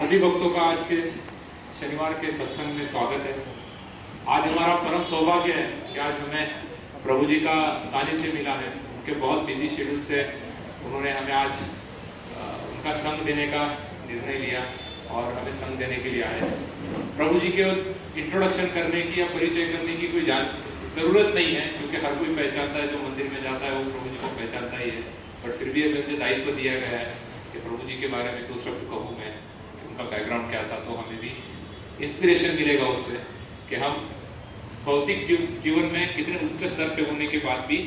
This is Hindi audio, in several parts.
सभी भक्तों का आज के शनिवार के सत्संग में स्वागत है। आज हमारा परम सौभाग्य है कि आज हमें प्रभु जी का सानिध्य मिला है। उनके बहुत बिजी शेड्यूल से उन्होंने हमें आज उनका संग देने का निर्णय लिया और हमें संग देने के लिए आए। प्रभु जी के इंट्रोडक्शन करने की या परिचय करने की कोई जरूरत नहीं है, क्योंकि हर कोई पहचानता है, जो मंदिर में जाता है वो प्रभु जी को पहचानता ही है। पर फिर भी मुझे दायित्व दिया गया है कि प्रभु जी के बारे में 2 शब्द कहूँ मैं, उनका बैकग्राउंड क्या था, तो हमें भी इंस्पिरेशन मिलेगा उससे कि हम भौतिक जीवन में कितने उच्च स्तर पे होने के बाद भी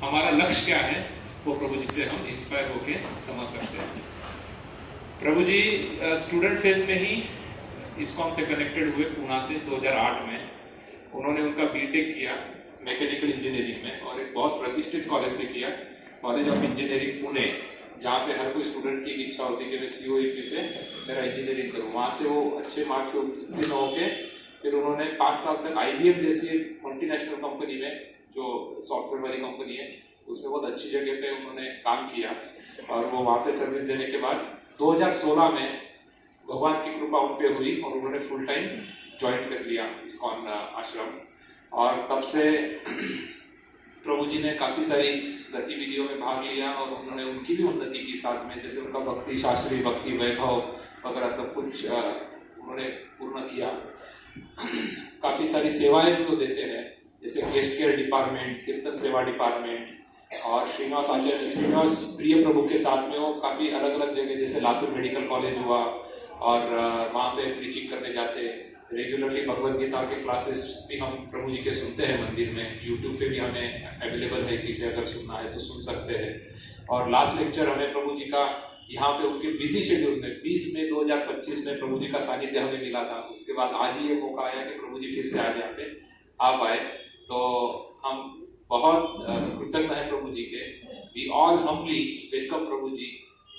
हमारा लक्ष्य क्या है वो प्रभु जी से हम इंस्पायर होके समझ सकते हैं। प्रभु जी स्टूडेंट फेज में ही इस्कॉन से कनेक्टेड हुए पूना से 2008 में। उन्होंने उनका बीटेक किया मैकेनिकल इंजीनियरिंग में और एक बहुत प्रतिष्ठित कॉलेज से किया, कॉलेज ऑफ इंजीनियरिंग पुणे, जहाँ पे हर कोई स्टूडेंट की इच्छा होती है कि मैं COEP से मेरा इंजीनियरिंग करूँ। वहाँ से वो अच्छे मार्क्स से उत्तीर्ण होके फिर उन्होंने 5 साल तक IBM जैसी मल्टीनेशनल कंपनी में, जो सॉफ्टवेयर वाली कंपनी है, उसमें बहुत अच्छी जगह पे उन्होंने काम किया और वो वहाँ पे सर्विस देने के बाद 2016 में भगवान की कृपा उन पे हुई और उन्होंने फुल टाइम ज्वाइन कर लिया इस्कॉन आश्रम। और तब से प्रभु जी ने काफ़ी सारी गतिविधियों में भाग लिया और उन्होंने उनकी भी उन्नति की साथ में, जैसे उनका भक्ति शास्त्री, भक्ति वैभव वगैरह सब कुछ उन्होंने पूर्ण किया। काफ़ी सारी सेवाएं उनको देते हैं, जैसे गेस्ट केयर डिपार्टमेंट, कीर्तन सेवा डिपार्टमेंट और श्रीनिवास प्रिय प्रभु के साथ में वो काफ़ी अलग अलग जगह, जैसे लातूर मेडिकल कॉलेज हुआ और वहाँ पे प्रीचिंग करने जाते। रेगुलरली भगवद गीता के क्लासेस भी हम प्रभु जी के सुनते हैं मंदिर में, यूट्यूब पे भी हमें अवेलेबल है, किसी अगर सुनना है तो सुन सकते हैं। और लास्ट लेक्चर हमें प्रभु जी का यहाँ पे उनके बिजी शेड्यूल में 20 मई 2025 में प्रभु जी का सानिध्य हमें मिला था। उसके बाद आज ही ये मौका आया कि प्रभु जी फिर से आज यहाँ पे आ पाए, तो हम बहुत कृतज्ञ हैं प्रभु जी के। वी ऑल हम्बली वेलकम प्रभु जी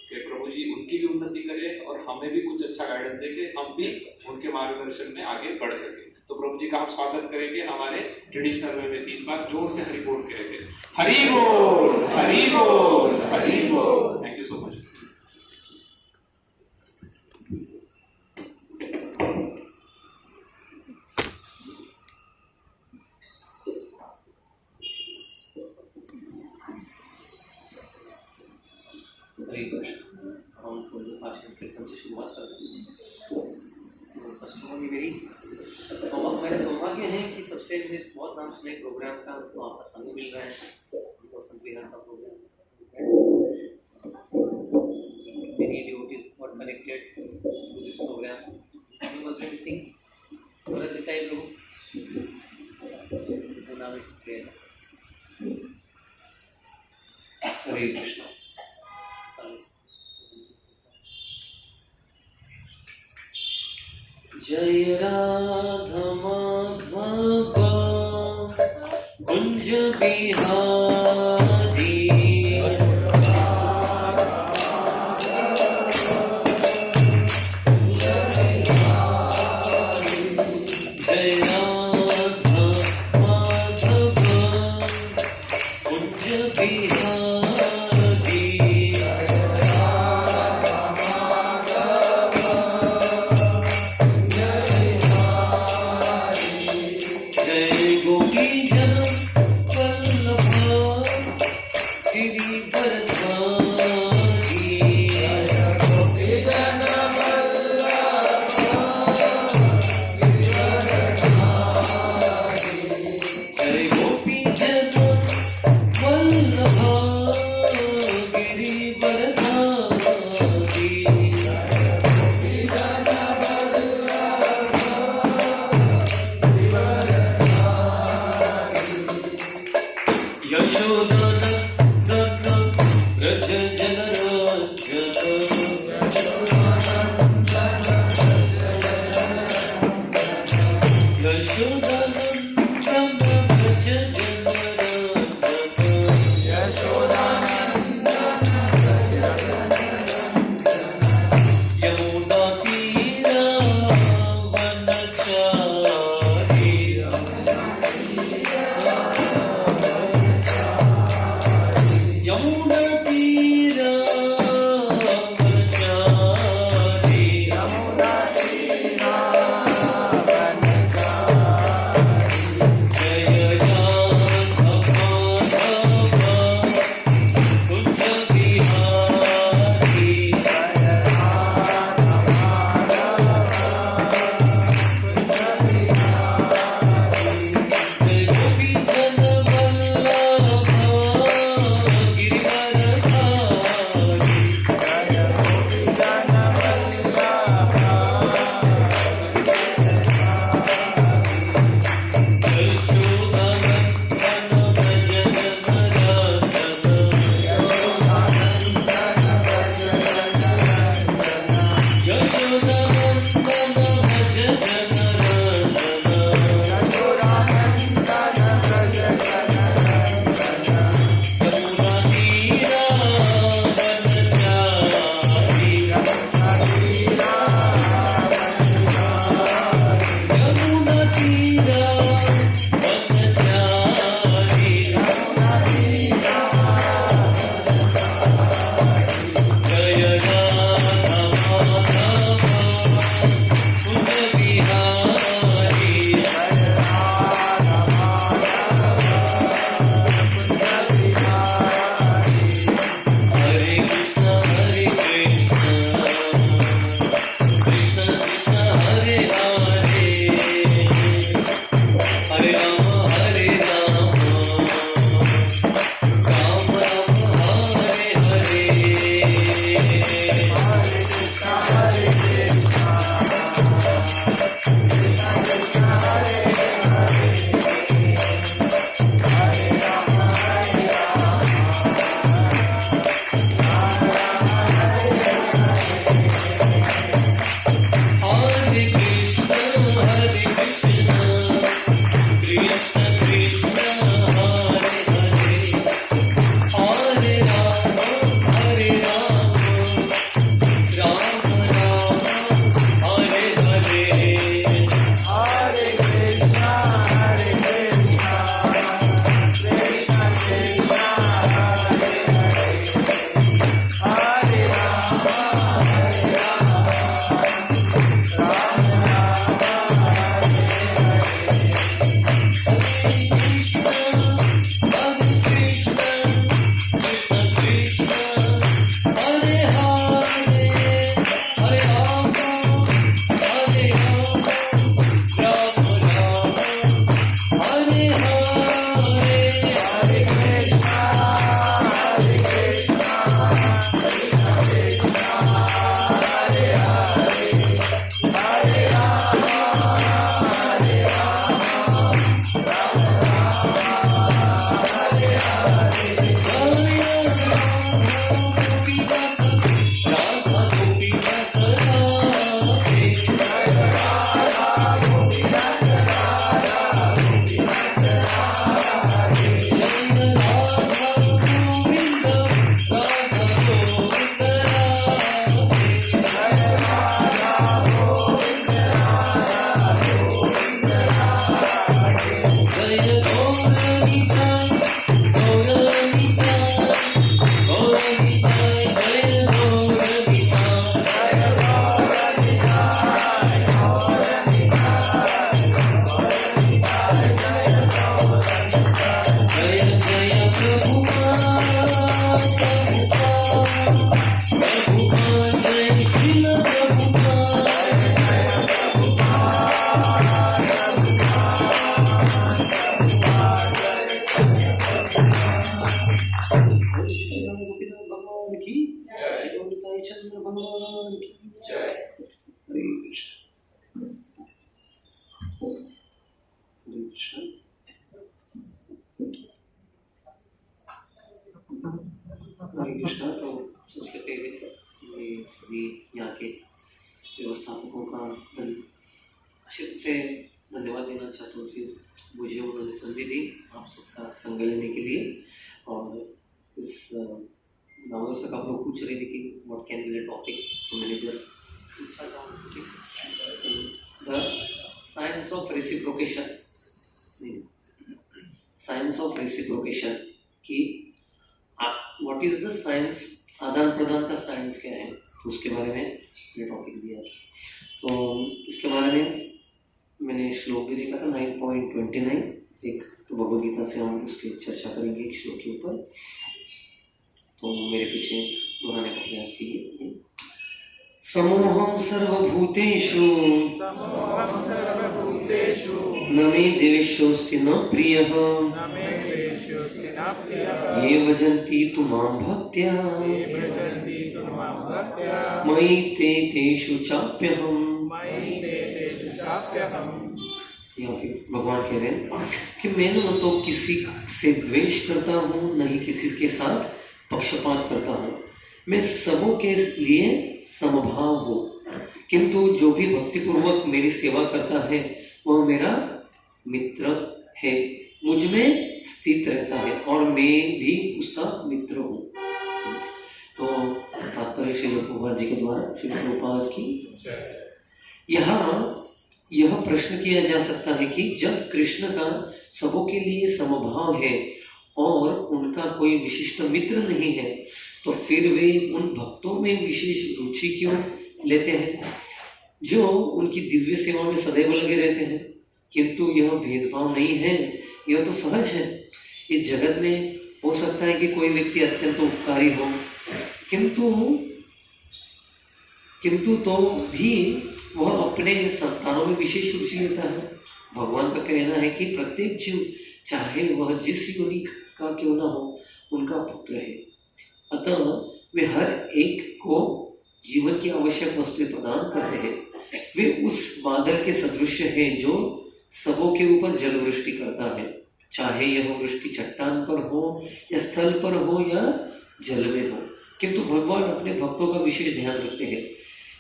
कि प्रभु जी उनकी भी उन्नति करें और हमें भी कुछ अच्छा गाइडेंस दे के हम भी उनके मार्गदर्शन में आगे बढ़ सके। तो प्रभु जी का हम स्वागत करेंगे हमारे ट्रेडिशनल वे में 3 बार जोर से हरि बोल कहेंगे, हरि बोल, हरि बोल, हरि बोल। Thank you so much. Hare Krishna. हम आज के कीर्तन से शुरुआत करते हैं। फर्स्ट ऑफ ऑल मेरी सौभाग्य है कि सबसे मैंने बहुत नाम सुने प्रोग्राम का, तो आपका संग मिल रहा है, वसंत विहार का प्रोग्राम। मेरी devotees got connected to this program. You must be missing Bharat Nitai Prabhu, उनका नाम है। हरे कृष्ण। जय राधा माधव कुंज बिहारी, जय राधा माधव कुंज बिहारी, जय गोपी जन वल्लभ व्यवस्थापकों का निश्चित से धन्यवाद देना चाहता हूँ कि मुझे उन्होंने संधि दी आप सबका संग लेने के लिए। और इस नामदर्शक आप लोग पूछ रहे थे कि what can be the topic, तो मैंने जस्ट पूछा था the science of reciprocation, science of reciprocation कि व्हाट इज द साइंस, आदान प्रदान का साइंस क्या है, तो उसके बारे में ये टॉपिक दिया था। तो इसके बारे में मैंने श्लोक भी देखा था 9.29, एक तो भगवद गीता से हम उसकी चर्चा करेंगे एक श्लोक के ऊपर, तो मेरे पीछे दोहराने का प्रयास कीजिए। समोहम सर्वभूतेषु न मे देवेशोऽस्ति न प्रियः ये भजन्ति तु मां भक्त्या मयि ते तेषु चाप्यहम्। या फिर भगवान कह रहे हैं कि मैं न तो किसी से द्वेष करता हूँ न ही किसी के साथ पक्षपात करता हूँ, मैं सबों के लिए समभाव हूँ, किंतु जो भी भक्तिपूर्वक मेरी सेवा करता है वह मेरा मित्र है, मुझ में स्थित रहता है और मैं भी उसका मित्र हूँ। तो तात्पर्य श्री प्रभुपाद जी के द्वारा श्री प्रभुपाद की यहाँ यह प्रश्न किया जा सकता है कि जब कृष्ण का सबों के लिए समभाव है और उनका कोई विशिष्ट मित्र नहीं है, तो फिर वे उन भक्तों में विशेष रुचि क्यों लेते हैं जो उनकी दिव्य सेवा में सदैव लगे रहते हैं। किंतु यह भेदभाव नहीं है, यह तो सहज है। इस जगत में हो सकता है कि कोई व्यक्ति अत्यंत उपकारी हो, किंतु तो भी वह अपने संतानों में विशेष रुचि लेता है। भगवान का कहना है कि प्रत्येक जीव चाहे वह जिस योनि का क्यों न हो उनका पुत्र है, अतः वे हर एक को जीवन की आवश्यक वस्तुएं प्रदान करते हैं। वे उस बादल के सदृश है जो सबों के ऊपर जल वृष्टि करता है, चाहे यह वृष्टि चट्टान पर हो या स्थल पर हो या जल में हो, किंतु भगवान अपने भक्तों का विशेष ध्यान रखते हैं।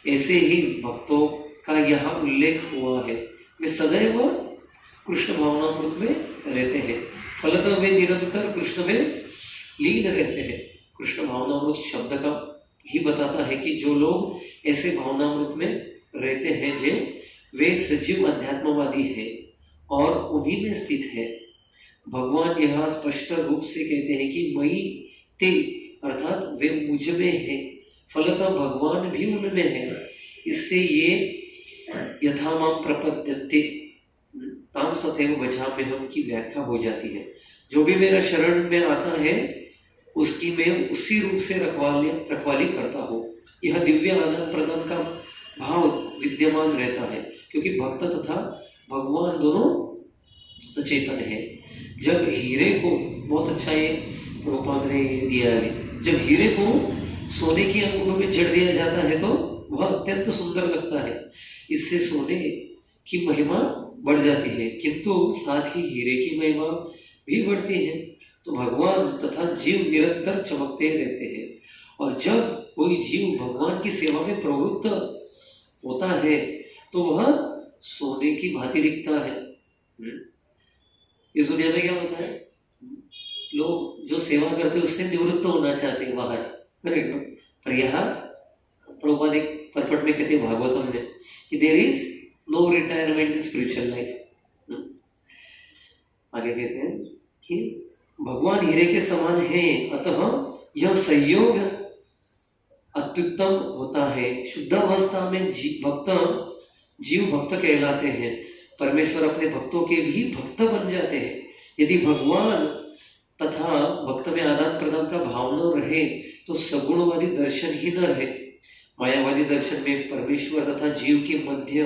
ऐसे ही भक्तों का यहाँ उल्लेख हुआ है, वे सदैव कृष्ण भावनामृत में रहते हैं, फलतः वे निरंतर कृष्ण में लीन रहते हैं। कृष्ण भावनामृत शब्द का ही बताता है कि जो लोग ऐसे भावनामृत में रहते हैं जे वे सजीव अध्यात्मवादी हैं और उन्हीं में स्थित है। भगवान यह स्पष्ट रूप से कहते हैं कि मयि ते, अर्थात वे मुझ में है, फलतः भगवान भी उनमें है। इससे ये यथा मां प्रपद्यन्ते तां तथैव भजाम्यहम् की व्याख्या हो जाती है। जो भी मेरा शरण में आता है उसकी मैं उसी रूप से रखवाली करता हूँ। यह दिव्य आदान प्रदान का भाव विद्यमान रहता है, क्योंकि भक्त तथा भगवान दोनों सचेतन है। जब हीरे को, बहुत अच्छा ये प्रभुपाद ने दिया है, जब हीरे को सोने की अंगूठों में जड़ दिया जाता है तो वह अत्यंत सुंदर लगता है, इससे सोने की महिमा बढ़ जाती है, किंतु साथ ही हीरे की महिमा भी बढ़ती है। तो भगवान तथा जीव निरंतर चमकते रहते हैं, और जब कोई जीव भगवान की सेवा में प्रवृत्त होता है तो वह सोने की भांति दिखता है। इस दुनिया में क्या होता है, लोग जो सेवा करते हैं उससे निवृत्त होना चाहते हैं बाहर, करेक्ट। पर यहाँ प्रभुपाद एक परपट में कहते हैं भागवतम में कि there is no retirement in spiritual life. आगे कहते हैं कि भगवान हीरे के समान है, अतः यह संयोग अत्युत्तम होता है। शुद्ध अवस्था में जीव भक्त कहलाते हैं, परमेश्वर अपने भक्तों के भी भक्त बन जाते हैं। यदि भगवान तथा भक्त में आदान प्रदान का भाव न रहे तो सगुणवादी दर्शन ही न रहे। मायावादी दर्शन में परमेश्वर तथा जीव के मध्य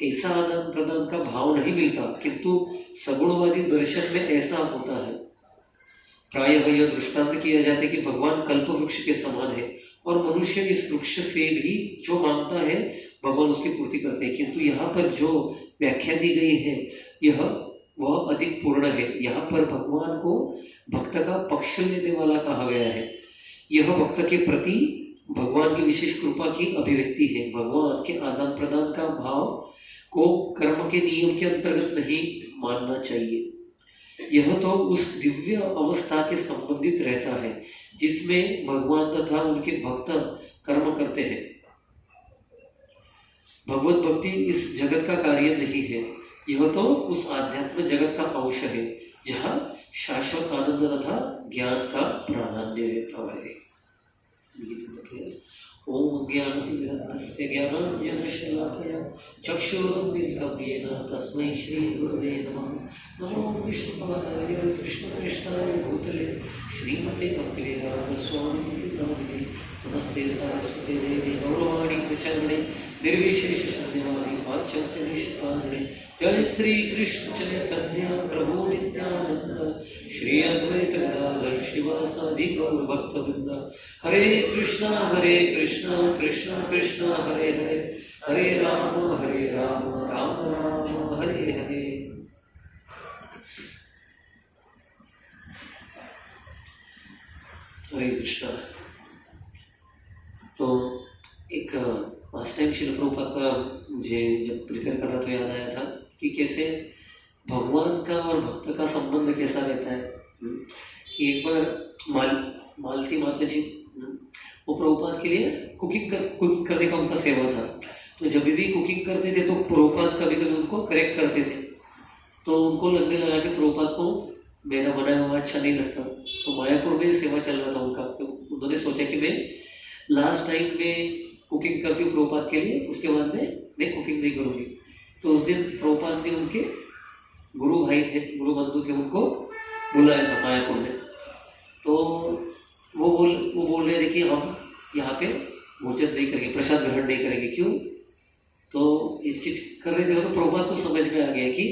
ऐसा आदान प्रदान का भाव नहीं मिलता, किंतु सगुणवादी दर्शन में ऐसा होता है। प्रायः यह दृष्टांत किया जाता है कि भगवान कल्प वृक्ष के समान है और मनुष्य इस वृक्ष से भी जो मांगता है भगवान उसकी पूर्ति करते हैं, किंतु यहाँ पर जो व्याख्या दी गई है वह अधिक पूर्ण है। यहाँ पर भगवान को भक्त का पक्ष लेने वाला कहा गया है। यह भक्त के प्रति भगवान की विशेष कृपा की अभिव्यक्ति है। भगवान के आदान प्रदान का भाव को कर्म के नियम के अंतर्गत नहीं मानना चाहिए। यह तो उस दिव्य अवस्था के संबंधित रहता है जिसमें भगवान तथा उनके भक्त कर्म करते हैं। भगवत भक्ति इस जगत का कार्य नहीं है, यह तो उस आध्यात्म जगत का अंश है जहाँ शाश्वत आनंद तथा ज्ञान का प्राधान्य रहता है। ओम ज्ञानतिमिरस्य ज्ञानाञ्जनशलाकया चक्षुरुन्मिलितं येन तस्मै श्रीगुरवे नमः। नमो विष्णुपादाय कृष्णकृष्णाय भूतले श्रीमते भक्तिवेदान्तस्वामिनिति नामिने। नमस्ते सरस्वती देवी गौरवाणी प्रचारिणे निर्विशेष शून्यवादी पाश्चात्यनिष्ठाने। जय श्री कृष्ण चैतन्य प्रभु नित्यानंद श्री अद्वैत गदाधर शिवासादि गौर भक्तवृंद। हरे कृष्णा कृष्ण कृष्ण हरे हरे, हरे राम राम राम हरे हरे। हरे कृष्णा। तो एक लास्ट टाइम शिल प्रभुपाद का मुझे जब प्रिपेयर कर रहा तो याद आया था कि कैसे भगवान का और भक्त का संबंध कैसा रहता है। एक बार मालती माता जी वो प्रभुपाद के लिए कुकिंग करने का उनका सेवा था। तो जब भी कुकिंग करते थे तो प्रभुपाद कभी कभी उनको करेक्ट करते थे। तो उनको लगने लगा कि प्रभुपाद को मेरा बनाया हुआ अच्छा नहीं लगता। तो मायापुर में सेवा चल रहा था उनका। तो उन्होंने सोचा कि मैं लास्ट टाइम में कुकिंग करती हूँ प्रभुपाद के लिए, उसके बाद में मैं कुकिंग नहीं करूँगी। तो उस दिन प्रभुपाद ने उनके गुरु भाई थे, गुरु बंधु थे, उनको बुलाया था मायापुर में। तो वो बोल रहे थे कि हम यहाँ पे भोजन नहीं करेंगे, प्रसाद ग्रहण नहीं करेंगे। क्यों? तो हिचकिच कर रहे थे। तो प्रभुपाद को समझ में आ गया कि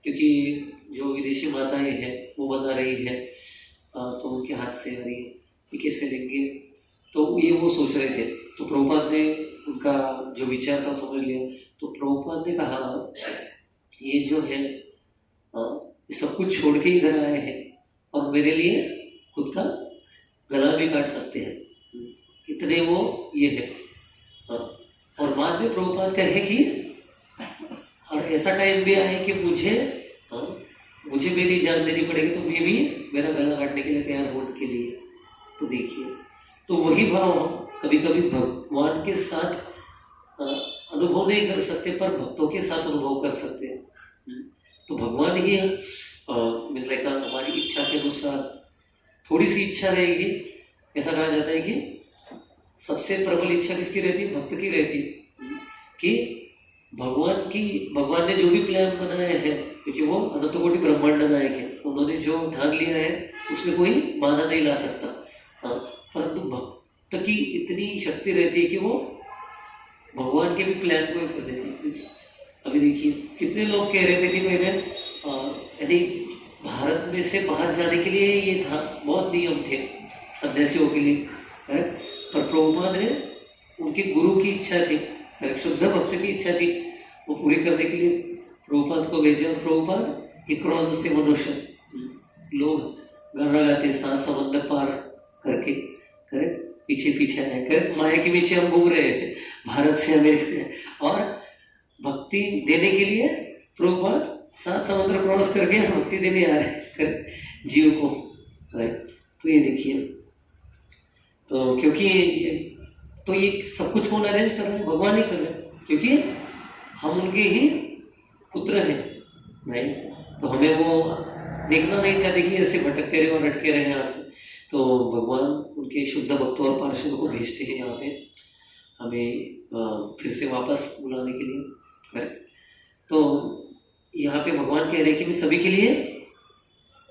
क्योंकि जो विदेशी माताएं हैं वो बना रही है तो उनके हाथ से आ रही है, ये कैसे लेंगे। तो ये वो सोच रहे थे। तो प्रभुपाद ने उनका जो विचार था समझ लिया। तो प्रभुपाद ने कहा ये जो है सब कुछ छोड़ के इधर आए हैं और मेरे लिए खुद का गला भी काट सकते हैं, इतने वो ये है। और बाद में प्रभुपाद कहे कि और ऐसा टाइम भी आए कि मुझे मेरी जान देनी पड़ेगी तो मैं भी मेरा गला काटने के लिए तैयार होने के लिए। तो देखिए, तो वही भाव हम कभी कभी भगवान के साथ अनुभव नहीं कर सकते पर भक्तों के साथ अनुभव कर सकते हैं। तो भगवान ही मतलब हमारी इच्छा के अनुसार थोड़ी सी इच्छा रहेगी। ऐसा कहा जाता है कि सबसे प्रबल इच्छा किसकी रहती है? भक्त की रहती है कि भगवान ने जो भी प्लान बनाया है, क्योंकि वो अनंत कोटि ब्रह्मांड नायक है, उन्होंने जो ठान लिया है उसमें कोई बाधा नहीं ला सकता। परंतु भक्त की इतनी शक्ति रहती है कि वो भगवान के भी प्लान को कर देती है। अभी देखिए कितने लोग कह रहे थे कि मैंने यदि भारत में से बाहर जाने के लिए ये था, बहुत नियम थे सन्यासियों के लिए, पर प्रभुपाद ने उनके गुरु की इच्छा थी, शुद्ध भक्त की इच्छा थी, वो पूरी करने के लिए प्रभुपाद को भेजा। प्रभुपाद एक क्रॉस से मनुष्य लोग गाना गाते सात समंदर पार करके पीछे पीछे आए कर माया के पीछे हम घूम रहे हैं भारत से अमेरिका, और भक्ति देने के लिए प्रभुपाद 7 समुद्र क्रॉस करके भक्ति देने आ रहे हैं जीव को। तो ये देखिए, तो क्योंकि ये सब कुछ कौन अरेंज कर रहे हैं? भगवान ही कर रहे हैं, क्योंकि हम उनके ही पुत्र हैं। राइट? तो हमें वो देखना नहीं चाहते कि ऐसे भटकते रहे और अटके रहे यहाँ पे। तो भगवान उनके शुद्ध भक्तों और पार्षदों को भेजते हैं यहाँ पे हमें फिर से वापस बुलाने के लिए। तो यहाँ पे भगवान कह रहे हैं कि मैं सभी के लिए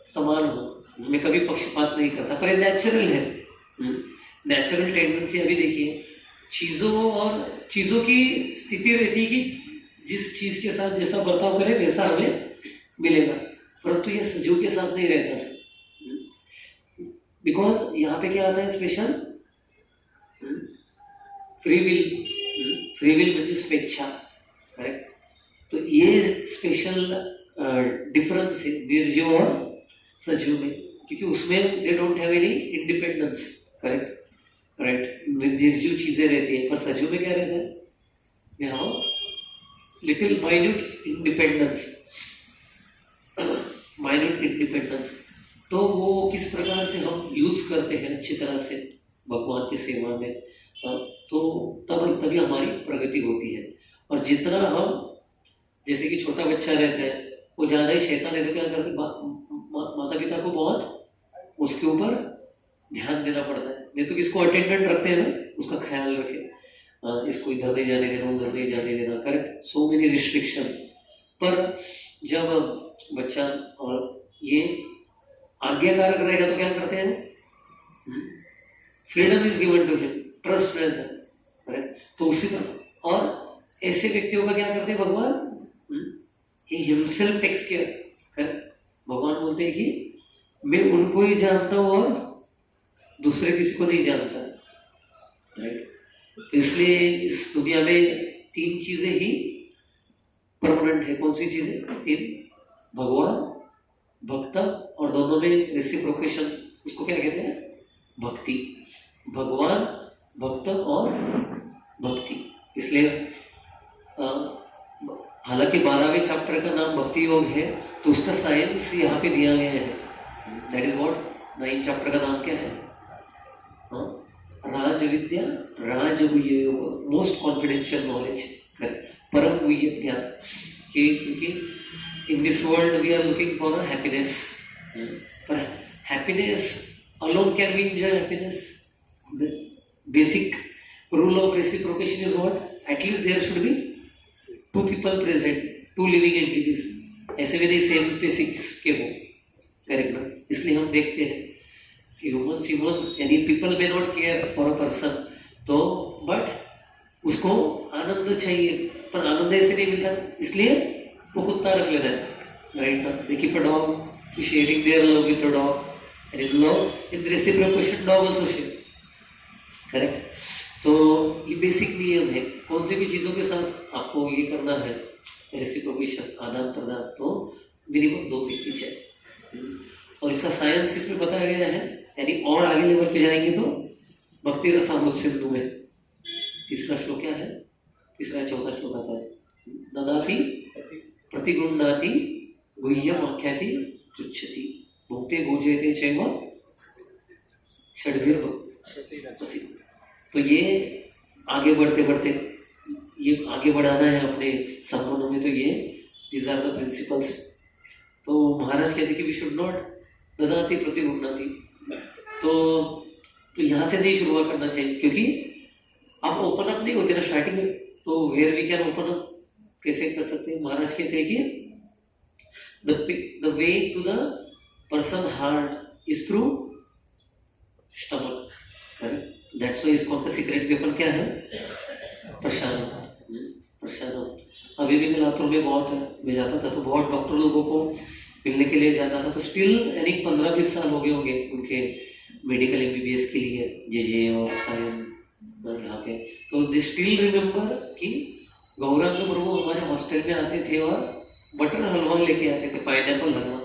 समान हूँ, मैं कभी पक्षपात नहीं करता। पर ये नेचुरल है, नेचुरल टेंडेंसी। अभी देखिए चीज़ों की स्थिति रहती है कि जिस चीज़ के साथ जैसा बर्ताव करें वैसा हमें मिलेगा, परंतु ये सजीव के साथ नहीं रहता सर। बिकॉज यहाँ पे क्या आता है? स्पेशल फ्री विल म्हणजे स्वेच्छा। करेक्ट? तो ये स्पेशल डिफरेंस है निर्जीव और सजीव में, क्योंकि उसमें they don't have any independence. Correct? Right, निर्जीव चीजें रहती है, पर सजीव में क्या रहता है? We have little minute independence, minute independence. तो वो किस प्रकार से हम यूज करते हैं अच्छी तरह से भगवान की सेवा में, तो तभी हमारी प्रगति होती है। और जितना हम, जैसे कि छोटा बच्चा रहता है, वो ज़्यादा ही शैतान है तो क्या करते, माता पिता को बहुत उसके ऊपर ध्यान देना पड़ता है। नहीं तो किसको अटेंडेंट रखते हैं ना, उसका ख्याल रखे, इसको इधर नहीं जाने देना, उधर नहीं जाने देना, करेक्ट, सो मेनी रिस्ट्रिक्शन। पर जब बच्चा और ये आज्ञाकारक रहेगा तो क्या करते हैं, freedom is given to him, trust रहता है, करेक्ट। तो उसी तरह, और ऐसे व्यक्तियों का क्या करते हैं भगवान, he himself takes care, correct. भगवान बोलते हैं कि मैं उनको ही जानता हूँ और दूसरे किसी को नहीं जानता, राइट। तो इसलिए इस दुनिया में 3 चीजें ही परमानेंट है। कौन सी चीजें? 3, भगवान, भक्त, और दोनों में रेसिप्रोकेशन, उसको क्या कहते हैं? भक्ति। भगवान, भक्त और भक्ति। इसलिए हालांकि 12वें चैप्टर का नाम भक्ति योग है, तो उसका साइंस यहाँ पे दिया गया है। दैट इज व्हाट 9 चैप्टर का नाम क्या है? राज विद्या, राजगुह्य योग, मोस्ट कॉन्फिडेंशियल नॉलेज, परम गुह्य ज्ञान। क्योंकि in this world we are looking for happiness, पर happiness alone can we enjoy happiness? The basic rule of reciprocation is what? At least there should be 2 people present, 2 living entities. ऐसे भी नहीं सेम स्पेसिस के हो, करेक्ट ना? इसलिए हम देखते हैं कि ह्यूमंस यानी people may not care for a person, तो बट उसको आनंद चाहिए, पर आनंद ऐसे नहीं मिलता, इसलिए वो कुत्ता रख लेना है, राइट ना? They keep a dog to sharing their love with a dog. And in love, in reciprocation, dog also share. Correct? So ये बेसिक नियम है। कौन सी भी चीज़ों के साथ आपको ये करना है, रेसिप्रोकेशन, आदान प्रदान, तो मिनिमम 2 व्यक्ति चाहिए। और इसका साइंस किसमें बताया गया है, यानी और आगे लेवल पे जाएंगे तो भक्ति रसामृत सिंधु में तीसरा श्लोक क्या है? तीसरा 4था श्लोक आता है, ददाति प्रतिगुणाति गुह्यम आख्याति तुच्छति भुक्ते भोजयते चैव षड्भिर्भक्ति। तो ये आगे बढ़ते बढ़ते ये आगे बढ़ाना है अपने संबंधों में, तो ये दीज आर द प्रिंसिपल्स। तो महाराज कहते कि वी शुड नॉट ददाति प्रतिगुणाति, तो यहाँ से नहीं शुरुआत करना चाहिए, क्योंकि आप ओपन अप नहीं होते ना स्टार्टिंग में, तो where we can open up कैसे कर सकते हैं? महाराज कहते हैं कि the way to the person heart is through stomach, correct? That's why इसको आपका सीक्रेट वेपन क्या है? प्रसादम, प्रसादम। अभी भी मैं लातूर में बहुत मैं जाता था, तो बहुत डॉक्टर लोगों को मिलने के लिए जाता था, तो स्टिल यानी 15-20 साल हो गए होंगे उनके मेडिकल MBBS के लिए, जे और सायन यहाँ पे, तो दे स्टिल रिमेम्बर कि गौरांग प्रभु हमारे हॉस्टल में आते थे और बटर हलवा लेके आते थे, पाइनएप्पल हलवा,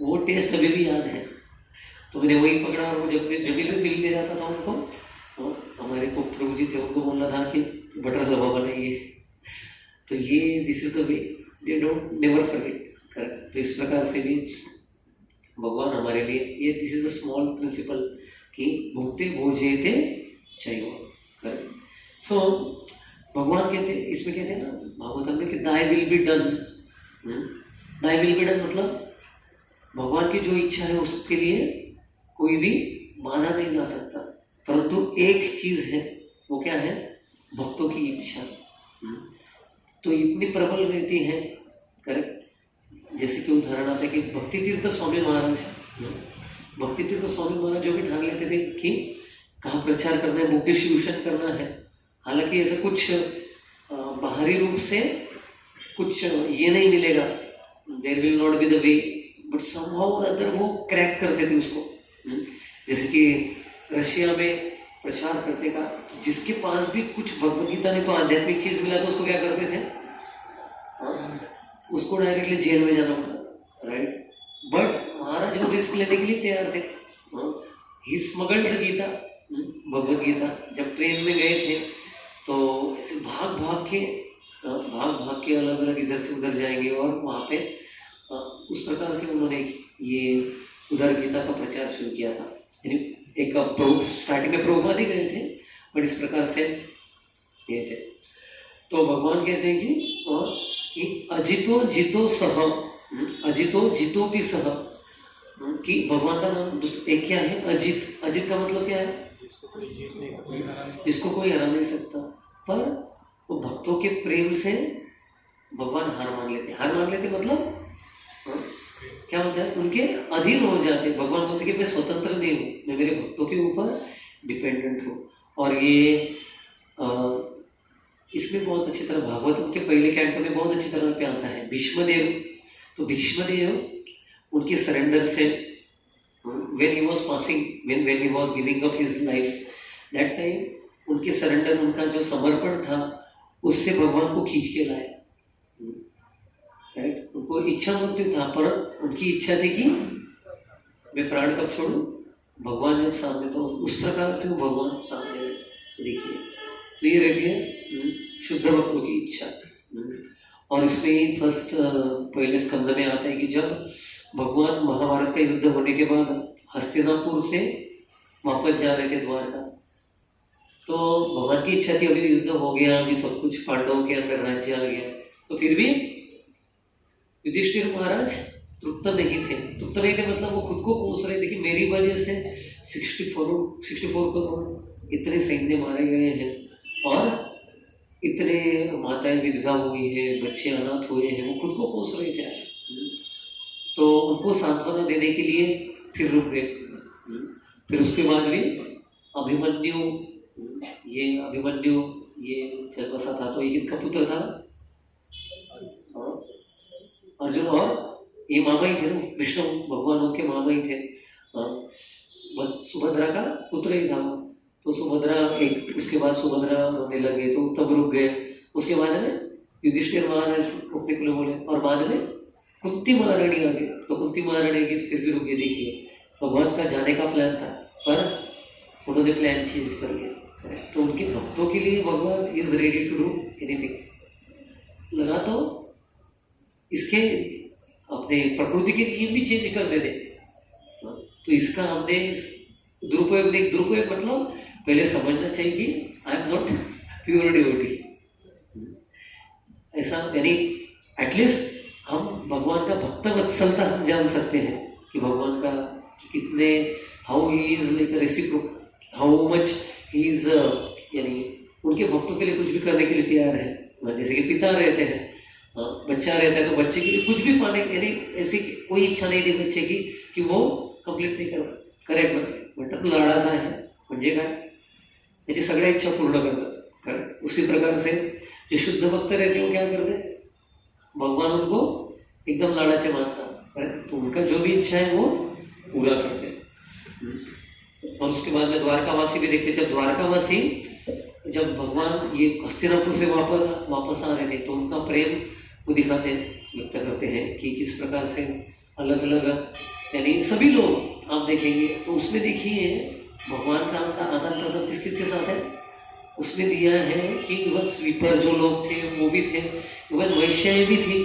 वो टेस्ट अभी भी याद है। तो मैंने वही पकड़ा, और वो जब भी मिलने जाता था उनको, तो हमारे को प्रभु जी थे, उनको बोलना था कि बटर हलवा बनाइए। तो ये this is the way, they don't never forget, correct. तो इस प्रकार से भी भगवान हमारे लिए ये this is a small principle कि भुक्ते भोजयते चैव, करेक्ट। सो भगवान कहते, इसमें कहते हैं ना भागवतम में कि दाय विल बी डन, दाय विल बी डन मतलब भगवान की जो इच्छा है उसके लिए कोई भी बाधा नहीं ला सकता, परंतु एक चीज है, वो क्या है? भक्तों की इच्छा। तो इतनी प्रबल रहती है, करेक्ट। जैसे कि उदाहरण आता है कि भक्ति तीर्थ स्वामी महाराज, भक्ति तीर्थ स्वामी महाराज जो भी ठान लेते थे कि कहाँ प्रचार करना है, बुक डिस्ट्रीब्यूशन करना है। हालांकि ऐसा कुछ बाहरी रूप से कुछ ये नहीं मिलेगा, there will not be the way, but somehow और अदर वो क्रैक करते थे उसको। जैसे कि रशिया में प्रचार करने का, जिसके पास भी कुछ भगवद गीता ने तो आध्यात्मिक चीज मिला तो उसको क्या करते थे? उसको डायरेक्टली जेल में जाना पड़ा, राइट। बट महाराज वो रिस्क लेने के लिए तैयार थे। ही स्मगल्ड द गीता भगवत गीता जब ट्रेन में गए थे तो ऐसे भाग भाग के अलग अलग इधर से उधर जाएंगे और वहाँ पे उस प्रकार से उन्होंने ये उधर गीता का प्रचार शुरू किया था। यानी एक स्टार्टिंग में प्रभुपाद ही गए थे, बट इस प्रकार से ये थे। तो भगवान कहते हैं कि अजितो जितो सह, अजितो जितो भी सह, कि भगवान का नाम एक क्या है, अजित। अजित का मतलब क्या है? जिसको कोई हरा नहीं सकता। पर वो भक्तों के प्रेम से भगवान हार मान लेते मतलब क्या होता है, उनके अधीन हो जाते। भगवान बोलते कि मैं स्वतंत्र नहीं हूँ, मैं मेरे भक्तों के ऊपर डिपेंडेंट हूँ। और ये इसमें बहुत अच्छी तरह भागवत के पहले कैंटो में बहुत अच्छी तरह पे आता है भीष्मदेव। तो भीष्मदेव उनके सरेंडर से when he was passing, when he was giving up his life, that time उनके सरेंडर, उनका जो समर्पण था उससे भगवान को खींच के लाया। राइट, उनको इच्छा मृत्यु था पर उनकी इच्छा थी कि मैं प्राण कब छोड़ूं, भगवान जब सामने, तो उस प्रकार से वो भगवान सामने देखिए। तो ये रहती है शुद्ध भक्तों की इच्छा। और इसमें फर्स्ट पहले स्कंद में आता है कि जब भगवान महाभारत का युद्ध होने के बाद हस्तिनापुर से वापस जा रहे थे द्वारका, तो भगवान की इच्छा थी अभी युद्ध हो गया, अभी सब कुछ पांडवों के अंदर राज्य आ गया, तो फिर भी युधिष्ठिर महाराज तृप्त नहीं थे मतलब वो खुद को कोस रहे थे कि मेरी वजह से 64 करोड़ इतने सैन्य मारे गए हैं और इतने माताएं विधवा हुई है, बच्चे अनाथ हुए हैं, वो खुद को कोस रहे थे। तो उनको सांत्वना देने के लिए फिर रुक गए। फिर उसके बाद भी अभिमन्यु ये चल बसा था, तो एक इनका पुत्र था अर्जुन, और ये मामा ही थे ना, विष्णु भगवान उनके मामा ही थे। सुभद्रा का पुत्र ही था। तो सुभद्रा उसके बाद सुभद्रा रोने लगे तो तब रुक गए। उसके बाद में युधिष्ठिर महाराज रुकने के लिए बोले, और बाद में कुंती महारानी आ गई, तो कुंती महारानी की फिर भी रुक गए। देखिए भगवान का जाने का प्लान था पर उन्होंने प्लान चेंज कर लिया। तो उनके भक्तों के लिए भगवान is ready to do anything. लगा तो इसके अपने प्रकृति के नियम भी चेंज कर देते। तो इसका हमने दुरुपयोग मतलब पहले समझना चाहिए कि I am not pure devotee. ऐसा यानी एटलीस्ट हम भगवान का भक्त वत्सलता हम जान सकते हैं कि भगवान का कितने how he is like रेसिप्रोक, how much he is, यानी उनके भक्तों के लिए कुछ भी करने के लिए तैयार है। जैसे कि पिता रहते हैं, बच्चा रहता है तो बच्चे के लिए कुछ भी पाने, यानी ऐसी कोई इच्छा नहीं थी बच्चे की कि वो कंप्लीट नहीं करेक्ट म्हणतात लाडाचा आहे म्हणजे काय, त्याची सगळ्या इच्छा पूर्ण करतात। उसी प्रकार से जो शुद्ध भक्त रहते हैं वो क्या करते हैं, भगवान उनको एकदम लाड़ा से मानता है, तो उनका जो भी इच्छा है वो पूरा करते हैं। और उसके बाद में द्वारकावासी भी देखते, जब भगवान ये हस्तिनापुर से वापस आ रहे थे तो उनका प्रेम वो दिखाते, व्यक्त करते हैं कि किस प्रकार से अलग अलग, यानी सभी लोग आप देखेंगे तो उसमें देखिए भगवान का आदान प्रदान किस किस के साथ है। उसमें दिया है कि इवन स्वीपर जो लोग थे वो भी थे, इवन वैश्याएं भी थी,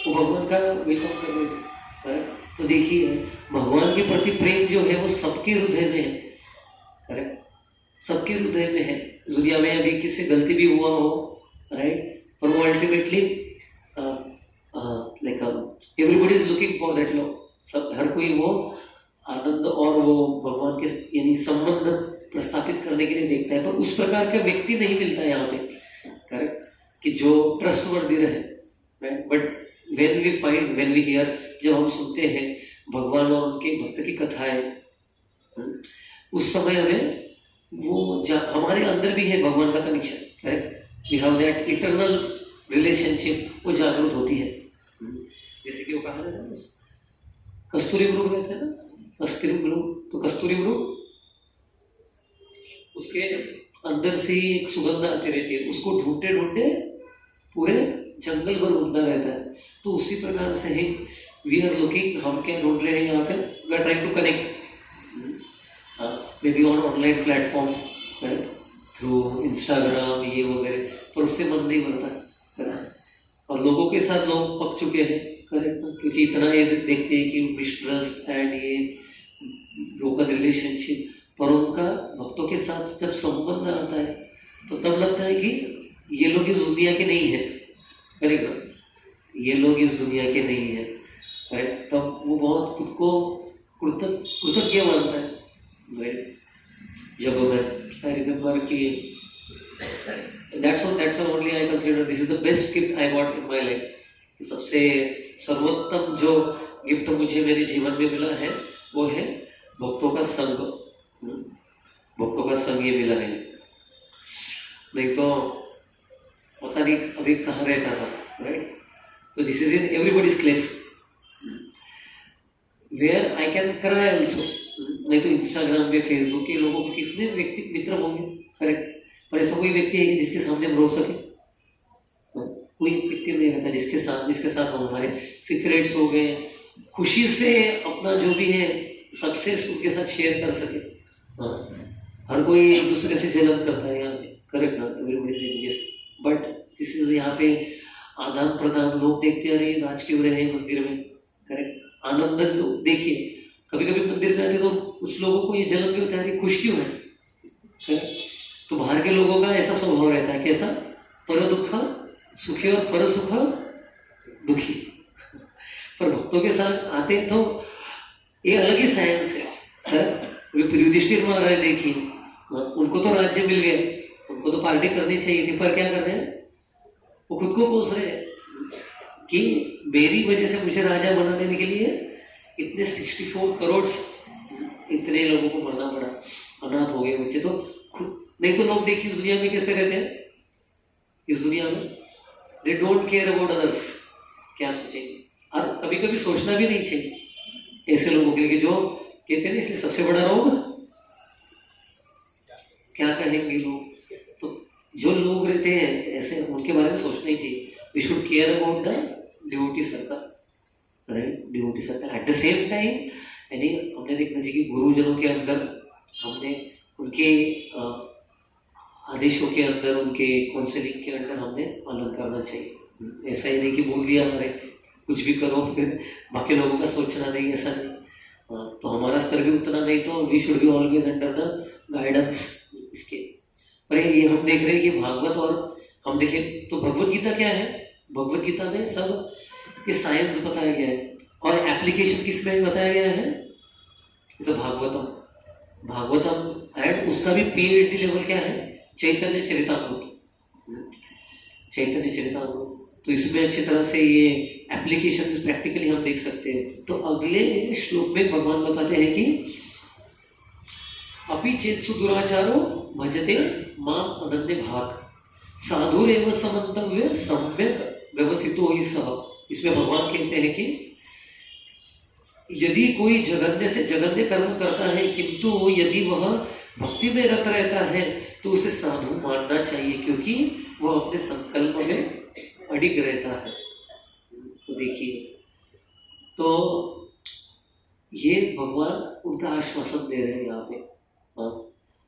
वो भगवान का वेलकम कर रहे थे। तो देखिए भगवान के प्रति प्रेम जो है वो सबके हृदय में है। करेक्ट, सबके हृदय में है। दुनिया में अभी किससे गलती भी हुआ हो, राइट, पर वो ultimately like everybody is looking for that love. सब हर कोई वो आनंद और वो भगवान के यानी संबंध प्रस्थापित करने के लिए देखता है, पर उस प्रकार का व्यक्ति नहीं मिलता यहाँ पे, करेक्ट, कि जो ट्रस्टवर्दी रहे। बट व्हेन वी हियर, जब हम सुनते हैं भगवान और उनके भक्त की कथाएं, उस समय हमें वो हमारे अंदर भी है भगवान का connection, correct, we have that eternal relationship, वो जागृत होती है। जैसे कि वो कहा है ना, कस्तूरी मृग रहते हैं ना, कस्तूरी मृग, तो कस्तूरी मृग उसके अंदर से ही एक सुगंध आती रहती है, उसको ढूंढते ढूंढते पूरे जंगल भर घूमता रहता है। तो उसी प्रकार से ही वी आर लुकिंग, हम क्या ढूंढ रहे हैं यहाँ पे, we are trying to connect. Maybe on online platform, through Instagram ये वगैरह, पर उससे मन नहीं भरता, है ना। और लोगों के साथ लोग पक चुके हैं, करेक्ट ना, क्योंकि इतना ये देखते हैं कि मिसट्रस्ट एंड ये ब्रोकन रिलेशनशिप, पर उनका भक्तों के साथ जब संबंध आता है तो तब लगता है कि ये लोग इस दुनिया के नहीं है, करेक्ट ना, ये लोग इस दुनिया के नहीं है, करेक्ट। तब वो बहुत खुद को कृतज्ञ मानता है, राइट। जब मैं आई रिमेम्बर कि that's why only I consider this is the best gift I got in my life, कि सबसे सर्वोत्तम जो गिफ्ट मुझे मेरे जीवन में मिला है वो है भक्तों का संग, भक्तों का संग ये मिला है। नहीं तो पता नहीं अभी कहाँ रहता था, राइट। तो this is in everybody's class where I can cry also. नहीं तो इंस्टाग्राम पे फेसबुक के लोगों को कितने व्यक्ति मित्र होंगे, करेक्ट, पर ऐसा कोई व्यक्ति है जिसके सामने हम रो सके? कोई व्यक्ति नहीं रहता जिसके साथ हम हमारे सीक्रेट्स हो गए, खुशी से अपना जो भी है सक्सेस उनके साथ शेयर कर सके। हर कोई एक दूसरे से जलन करता है यहाँ पे, करेक्ट ना, एवरीबॉडी से, बट दिस इज यहाँ पे आदान प्रदान, लोग देखते आ रहे हैं आज क्यों रहे मंदिर में, करेक्ट, आनंद देखिए। कभी कभी मंदिर में आते तो कुछ लोगों को ये जलन भी होता है, खुश क्यों है? तो बाहर के लोगों का ऐसा स्वभाव रहता है, कैसा, पर दुख सुखी और पर सुख दुखी। पर भक्तों के साथ आते तो ये अलग ही साइंस है। युधिष्ठिर महाराज देखिए, उनको तो राज्य मिल गए, उनको तो पार्टी करनी चाहिए थी, पर क्या कर रहे हैं, वो खुद को कोस रहे हैं कि मेरी वजह से मुझे राजा बना देने के लिए इतने 64 करोड़ इतने लोगों को मरना पड़ा, अनाथ हो गए बच्चे। तो खुद नहीं तो लोग देखिए इस दुनिया में कैसे रहते हैं, इस दुनिया में they don't care about others, क्या सोचेंगे। और कभी कभी सोचना भी नहीं चाहिए ऐसे लोगों के लिए जो कहते हैं ना, इसलिए सबसे बड़ा रोग क्या कहेंगे लोग। तो जो लोग रहते हैं ऐसे, उनके बारे में सोचना ही चाहिए। We should care about the devotee circle, right, devotee circle. At the same time यानी हमने देखना चाहिए कि गुरुजनों के अंदर हमने उनके आदेशों के अंदर, उनके काउंसलिंग के अंदर हमने पालन करना चाहिए। ऐसा ही नहीं कि बोल दिया हमारे कुछ भी करो फिर बाकी लोगों का सोचना नहीं, ऐसा नहीं। तो हमारा स्तर भी उतना नहीं, तो we should be always under the guidance इसके। पर ये हम देख रहे हैं कि भागवत, और हम देखें तो भगवत गीता क्या है, भगवत गीता में सब ये साइंस बताया गया है, और एप्लीकेशन किस में बताया गया है, जैसे भागवतम एंड उसका भी PhD लेवल क्या है, चैतन्य चरितामृत, चैतन्य चरितामृत। तो इसमें अच्छी तरह से ये एप्लीकेशन प्रैक्टिकली हम देख सकते हैं। तो अगले श्लोक में भगवान बताते हैं कि अपि चेत्सु दुराचारो भजते माम अनन्य भाग साधुरेव समन्तव्य सम्यक व्यवसितो हि सः। इसमें भगवान कहते हैं कि यदि कोई जघन्य से जघन्य कर्म करता है, किंतु यदि वह भक्ति में रत रहता है तो उसे साधु मानना चाहिए, क्योंकि वह अपने संकल्प में अडिग रहता है। तो देखिए, तो ये भगवान उनका आश्वासन दे रहे हैं यहाँ पे,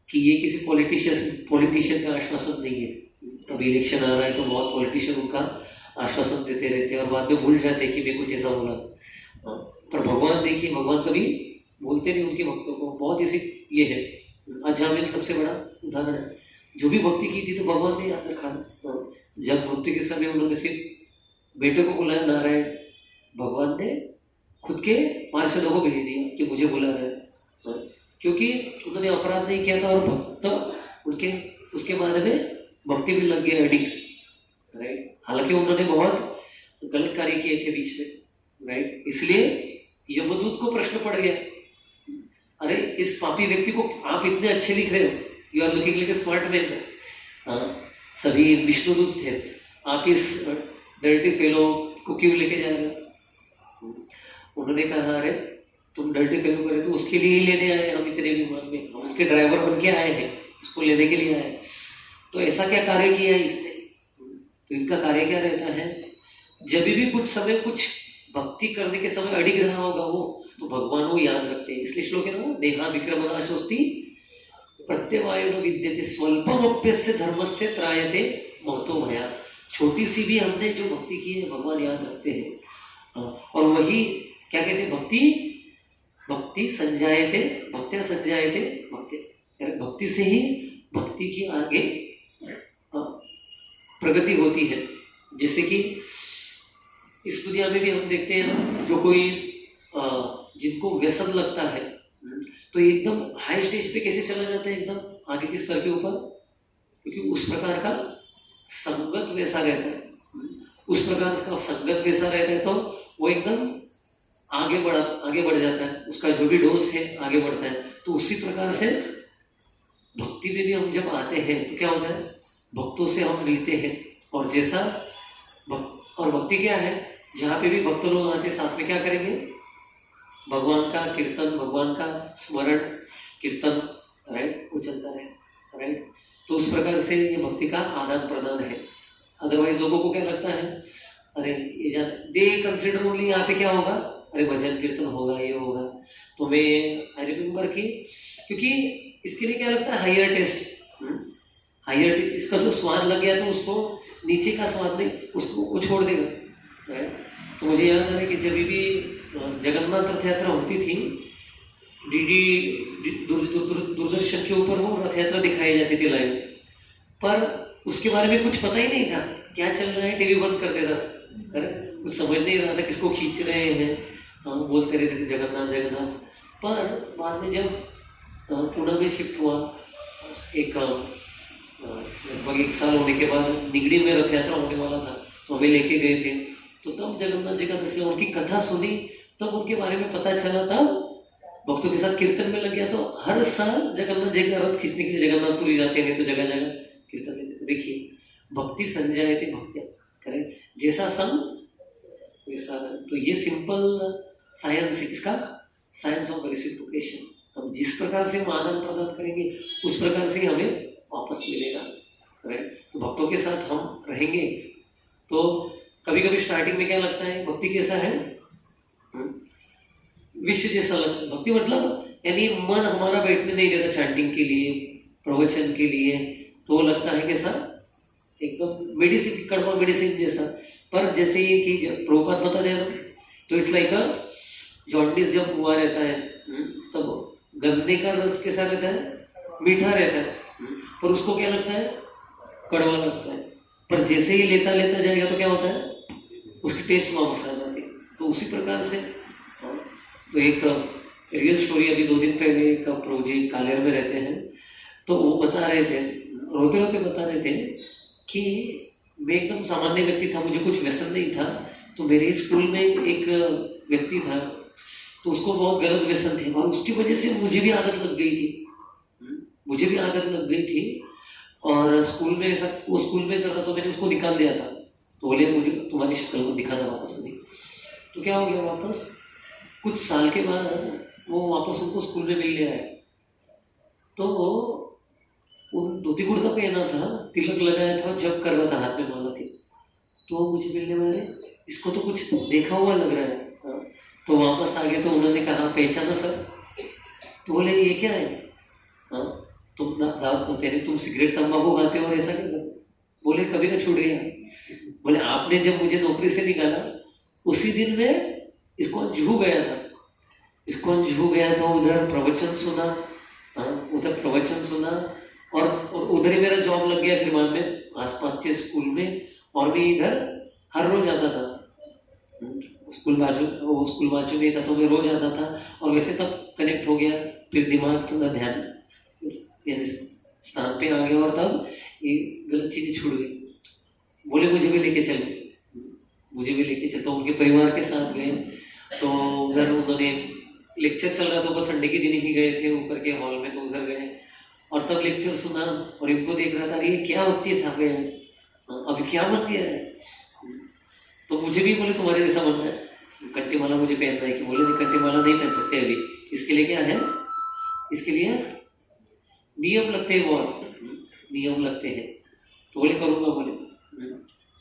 कि ये किसी पॉलिटिशियन का आश्वासन नहीं है। अभी इलेक्शन आ रहा है तो बहुत पॉलिटिशियन उनका आश्वासन देते रहते हैं और बाद में भूल जाते हैं कि मैं कुछ ऐसा बोला। पर भगवान देखिए, भगवान कभी बोलते नहीं उनके भक्तों को। बहुत ऐसी ये है, अजामिल सबसे बड़ा उदाहरण है, जो भी भक्ति की थी तो भगवान ने याद रखा। जब मृत्यु के समय उन्होंने सिर्फ बेटे को बुलाया नारायण, भगवान ने खुद के पार्षदों को भेज दिया कि मुझे बुला रहे हैं, क्योंकि उन्होंने अपराध नहीं किया था और भक्त उनके उसके बाद में भक्ति में लग गए अडिग, राइट। हालांकि उन्होंने बहुत गलत कार्य किए थे बीच में, राइट। इसलिए यमदूत को प्रश्न पड़ गया, अरे इस पापी व्यक्ति को आप इतने अच्छे लिख रहे हो, you are looking like a smart man. सभी विष्णुदूत थे, आप इस डर्टी फेलो को क्यों लेके जा रहे हो? उन्होंने कहा, अरे तुम डर्टी फेलो करे तो उसके लिए ही लेने आए हम इतने विमान में, हम उनके ड्राइवर बन के आए हैं, उसको लेने के लिए आए। तो ऐसा क्या कार्य किया है इसने? तो इनका कार्य क्या रहता है, जब भी कुछ समय कुछ भक्ति करने के समय अडिग रहा होगा वो, तो भगवान वो याद रखते हैं। इसलिए श्लोक है ना, देहा विक्रमनाशोस्ति प्रत्यवायो विद्यते स्वल्पमप्यस्य धर्मस्य त्रायते महतो भया। छोटी सी भी हमने जो भक्ति की है भगवान याद रखते हैं। और वही क्या कहते हैं, भक्ति संजायते भक्त्या संजायते भक्ति, भक्ति से ही भक्ति की आगे प्रगति होती है। जैसे कि इस दुनिया में भी हम देखते हैं ना, जो कोई जिनको व्यसन लगता है तो एकदम हाई स्टेज पे कैसे चला जाता है, एकदम आगे के स्तर के ऊपर, क्योंकि उस प्रकार का संगत वैसा रहता है, उस प्रकार का संगत वैसा रहता है, तो वो एकदम आगे बढ़ जाता है, उसका जो भी डोज है आगे बढ़ता है। तो उसी प्रकार से भक्ति में भी हम जब आते हैं तो क्या होता है, भक्तों से हम मिलते हैं। और जैसा और भक्ति क्या है, जहाँ पे भी भक्त लोग आते साथ में क्या करेंगे, भगवान का कीर्तन, भगवान का स्मरण कीर्तन, राइट, वो चलता रहे, राइट। तो उस प्रकार से ये भक्ति का आदान प्रदान है। अदरवाइज लोगों को क्या लगता है, अरे ये दे कंसिडर ओनली, यहाँ पे क्या होगा, अरे भजन कीर्तन होगा, ये होगा। तो मैं आई रिमेम्बर कि क्योंकि इसके लिए क्या लगता है, हायर टेस्ट, इसका जो स्वाद लग गया तो उसको नीचे का स्वाद नहीं, उसको वो छोड़ देगा। तो मुझे याद है कि जब भी जगन्नाथ रथ यात्रा होती थी, दूरदर्शन के ऊपर वो रथ यात्रा दिखाई जाती थी लाइव, पर उसके बारे में कुछ पता ही नहीं था, क्या चल रहा है, टीवी बंद कर देता, अरे कुछ समझ नहीं रहा था किसको खींच रहे हैं, हम बोलते रहते थे जगन्नाथ। पर बाद में जब पुणे में शिफ्ट हुआ, एक लगभग 1 साल होने के बाद निगड़ी में रथ यात्रा होने वाला था, तो हमें लेके गए थे। तो तब जगन्नाथ जी का दर्शन, उनकी कथा सुनी, तब उनके बारे में पता चला, तब भक्तों के साथ कीर्तन में लग गया। तो हर साल जगन्नाथ जी का रथ खींचने के लिए जगन्नाथपुरी जाते हैं, तो जगह जगह कीर्तन में। देखिए, भक्ति संजायते भक्त्या, करें जैसा संग वैसा। तो ये सिंपल साइंस है, इसका साइंस ऑफ रेसिप्रोकेशन। हम जिस प्रकार से हम आदान प्रदान करेंगे उस प्रकार से हमें वापस मिलेगा, राइट। तो भक्तों के साथ हम रहेंगे। तो कभी कभी स्टार्टिंग में क्या लगता है, भक्ति कैसा है, विश्व जैसा लगता है। भक्ति मतलब यानी मन हमारा बैठने नहीं देता चैंटिंग के लिए, प्रवचन के लिए, तो वो लगता है कैसा, एकदम मेडिसिन, कड़वा मेडिसिन जैसा। पर जैसे ये कि जब प्रभुपाद बता रहे हैं, तो इट्स लाइक अ जॉन्डिस जब हुआ रहता है, तब गन्ने का रस कैसा रहता है, मीठा रहता है, पर उसको क्या लगता है, कड़वा लगता है। पर जैसे ये लेता जाएगा तो क्या होता है, उसकी टेस्ट वापस आ जाती है। तो उसी प्रकार से तो एक रियल स्टोरी, अभी 2 दिन पहले एक प्रभु जी कालेर में रहते हैं, तो वो बता रहे थे, रोते रोते बता रहे थे कि मैं एकदम सामान्य व्यक्ति था, मुझे कुछ व्यसन नहीं था। तो मेरे स्कूल में एक व्यक्ति था, तो उसको बहुत गलत व्यसन थे, और उसकी वजह से मुझे भी आदत लग गई थी। और स्कूल में ऐसा, वो स्कूल में कर रहा, तो मैंने उसको निकाल दिया था। तो बोले मुझे तुम्हारी शक्ल को दिखाना वापस नहीं। तो क्या हो गया, वापस कुछ साल के बाद वो वापस उनको स्कूल में मिलने आया। तो उन धोती कुर्ता पहना था, तिलक लगाया था, जब कर रहा था, हाथ में माला थी। तो मुझे मिलने वाले, इसको तो कुछ देखा हुआ लग रहा है। तो वापस आ गए, तो उन्होंने कहा पहचाना सर? तो बोले ये क्या है, तुम सिगरेट तंबाकू खाते हो और ऐसा क्या करते? बोले कभी का छूट गया। बोले आपने जब मुझे नौकरी से निकाला, उसी दिन में इसको जुहू गया था, उधर प्रवचन सुना, और उधर ही मेरा जॉब लग गया। फिर बाद में आसपास के स्कूल में, और मैं इधर हर रोज आता था। स्कूल बाजू में था, तो मैं रोज आता था, और वैसे तब कनेक्ट हो गया। फिर दिमाग थोड़ा ध्यान यानी स्थान पे आ गया, और तब ये गलत चीजें छूट गई। बोले मुझे भी लेके चल, तो उनके परिवार के साथ गए। तो उधर उन्होंने लेक्चर चल रहा था, ऊपर संडे के दिन ही गए थे ऊपर के हॉल में, तो उधर गए और तब लेक्चर सुना, और इनको देख रहा था, ये क्या वक्ति था मैं, अभी क्या बन गया है। तो मुझे भी बोले तुम्हारे जैसा बनना है, कंठी माला मुझे पहनना है। कि बोले नहीं, कंठी माला नहीं पहन सकते अभी, इसके लिए क्या है, इसके लिए नियम लगते हैं, बहुत नियम लगते हैं। तो बोले करूँगा, बोले।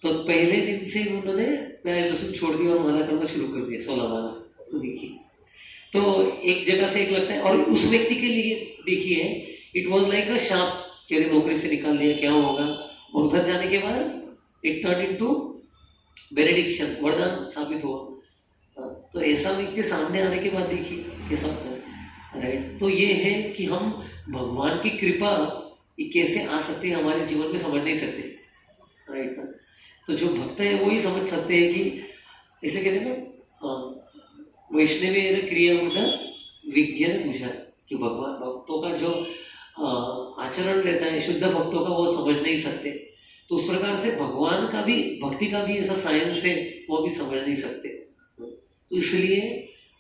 तो पहले दिन से उन्होंने प्याज लहसुन छोड़ दिया और माला करना शुरू कर दिया, 16 माला। तो देखिए, तो एक जगह से एक लगता है। और उस व्यक्ति के लिए देखिए इट वॉज लाइक अ शाप, चलिए नौकरी से निकाल दिया, क्या होगा। और उधर जाने के बाद इट टर्न इनटू बेनेडिक्शन, वरदान साबित हुआ। तो ऐसा व्यक्ति सामने आने के बाद देखिए कैसा होता है, राइट। तो ये है कि हम भगवान की कृपा ये कैसे आ सकती है हमारे जीवन में, समझ नहीं सकते, राइट। तो जो भक्त है वो ही समझ सकते हैं कि, इसलिए कहते हैं ना वैष्णवी क्रिया विज्ञान पूछा, कि भगवान भक्तों का जो आचरण रहता है शुद्ध भक्तों का, वो समझ नहीं सकते। तो उस प्रकार से भगवान का भी, भक्ति का भी ऐसा साइंस है, वो भी समझ नहीं सकते। तो इसलिए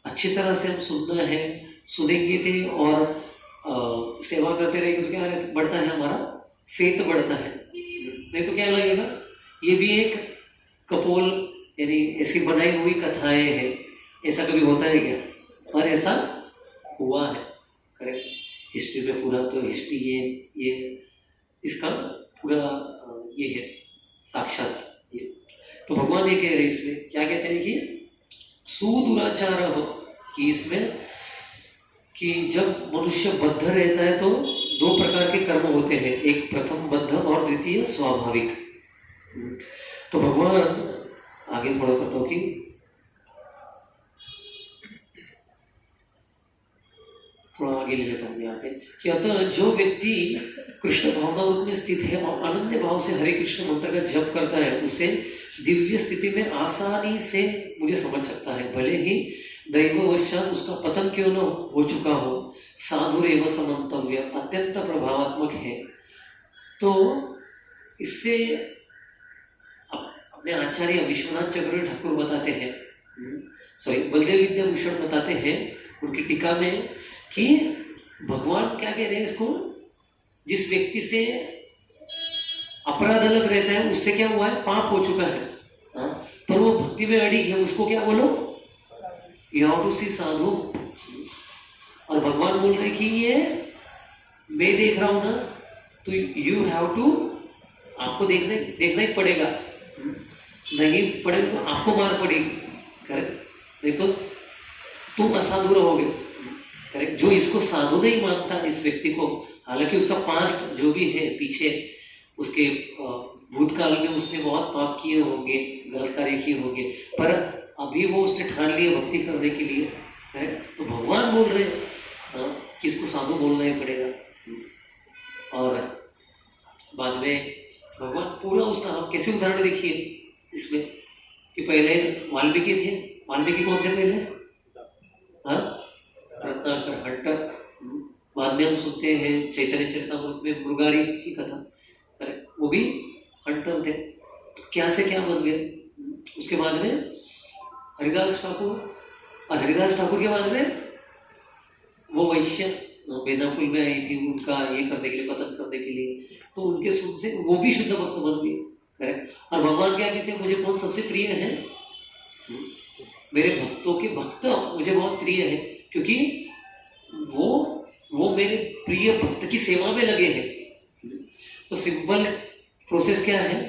अच्छी तरह से हम सुनना है, सुनेंगे थे और सेवा करते रहेंगे तो क्या बढ़ता है, हमारा फेथ बढ़ता है। नहीं तो क्या लगेगा ये भी एक कपोल, यानी ऐसी बनाई हुई कथाएं हैं, ऐसा कभी होता है क्या? और ऐसा हुआ है, करेक्ट। हिस्ट्री में पूरा, तो हिस्ट्री ये इसका पूरा ये है साक्षात ये। तो भगवान ये कह रहे हैं इसमें, क्या कहते हैं कि सुदुराचार हो, कि इसमें कि जब मनुष्य बद्ध रहता है तो दो प्रकार के कर्म होते हैं, एक प्रथम बद्ध और द्वितीय स्वाभाविक। तो भगवान आगे थोड़ा बताओ कि थोड़ा आगे ले लेता हूँ यहाँ पे, कि अतः जो व्यक्ति कृष्ण भावनामृत में स्थित है और अनन्य भाव से हरे कृष्ण मंत्र का जप करता है, उसे दिव्य स्थिति में आसानी से मुझे समझ सकता है, भले ही दैववशात उसका पतन क्यों न हो चुका हो। साधुरेव समंतव्य अत्यंत प्रभावात्मक है। तो इससे अपने आचार्य विश्वनाथ चक्रवर्ती ठाकुर बताते हैं, बलदेव विद्याभूषण बताते हैं उनकी टीका में, कि भगवान क्या कह रहे हैं इसको, जिस व्यक्ति से अपराध अलग रहता है उससे क्या हुआ है, पाप हो चुका है, पर वो भक्ति में अड़िग है, उसको क्या बोलो, यू हैव टू सी साधु। और भगवान बोल रहे कि ये मैं देख रहा हूं ना, तो यू हैव टू, आपको देखना ही पड़ेगा, नहीं पड़ेगा तो आपको मार पड़ेगी, करेक्ट। नहीं तो तुम असाधु रहोगे, करेक्ट। जो इसको साधु नहीं मानता इस व्यक्ति को, हालांकि उसका पास्ट जो भी है पीछे, उसके भूतकाल में उसने बहुत पाप किए होंगे, गलत कार्य किए होंगे, पर अभी वो उसने ठान लिया भक्ति करने के लिए, करेक्ट। तो भगवान बोल रहे कि इसको साधु बोलना ही पड़ेगा। और बाद में भगवान पूरा उसका, हम कैसे उदाहरण देखिए इसमें, कि पहले वाल्मीकि थे, वाल्मीकि कौन थे पहले, रत्नाकर हंटर। बाद में हम सुनते हैं चैतन्य चरितामृत में मुर्गारी की कथा, करेक्ट, वो भी हंटर थे। तो क्या से क्या बन गए। उसके बाद में हरिदास ठाकुर, और हरिदास ठाकुर के बाद में वो वैश्य बेनापुल में आई थी, उनका ये करने के लिए, पतन करने के लिए, तो उनके सुन से वो भी शुद्ध भक्त बन गए, करेक्ट। और भगवान क्या कहते हैं, मुझे कौन सबसे प्रिय है, मेरे भक्तों के भक्त मुझे बहुत प्रिय है, क्योंकि वो मेरे प्रिय भक्त की सेवा में लगे हैं। तो सिंपल प्रोसेस क्या है,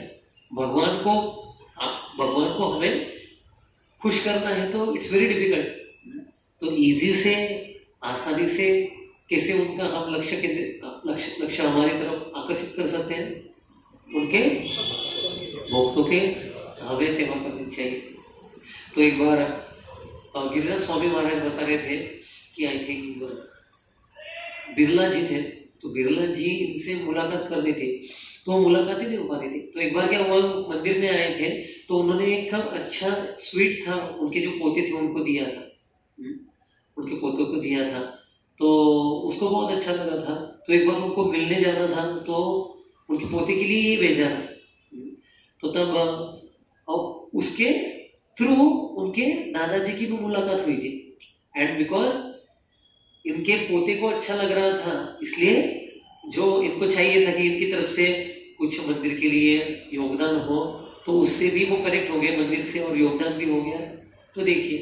भगवान को हमें खुश करना है, तो इट्स वेरी डिफिकल्ट। तो इजी से, आसानी से कैसे उनका हम लक्ष्य हमारी तरफ आकर्षित कर सकते हैं, उनके भक्तों के हमें सेवा करनी चाहिए। तो एक बार गिरिराज स्वामी महाराज बता रहे थे कि आई थिंक बिरला जी थे, तो बिरला जी इनसे मुलाकात करनी थी, तो वो मुलाकात ही नहीं हो पा रही थी। तो एक बार क्या हुआ, मंदिर में आए थे, तो उन्होंने एक अच्छा स्वीट था, उनके जो पोते थे उनको दिया था, उनके पोतों को दिया था, तो उसको बहुत अच्छा लगा था। तो एक बार उनको मिलने जाना था, तो उनके पोते के लिए ही भेजा था। तो तब उसके थ्रू उनके दादाजी की भी मुलाकात हुई थी, एंड बिकॉज इनके पोते को अच्छा लग रहा था, इसलिए जो इनको चाहिए था कि इनकी तरफ से कुछ मंदिर के लिए योगदान हो, तो उससे भी वो कनेक्ट हो गए मंदिर से, और योगदान भी हो गया। तो देखिए,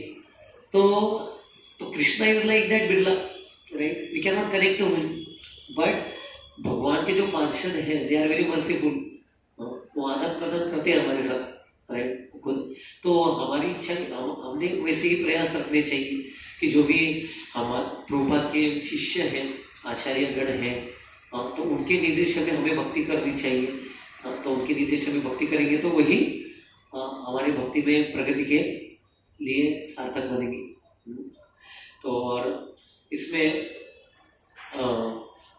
तो Krishna is like that Birla, right, we can not connect to him, but भगवान के जो पार्षद हैं दे आर वेरी मर्सीफुल, वो आदान प्रदान करते हैं हमारे साथ, राइट, खुद। तो हमारी इच्छा, हमने वैसे ही प्रयास रखने चाहिए कि जो भी हमारे प्रभुपाद के शिष्य हैं, आचार्यगण हैं, तो उनके निर्देश में हमें भक्ति करनी चाहिए। तो उनके निर्देश में भक्ति करेंगे तो वही हमारी भक्ति में प्रगति के लिए सार्थक बनेगी। तो और इसमें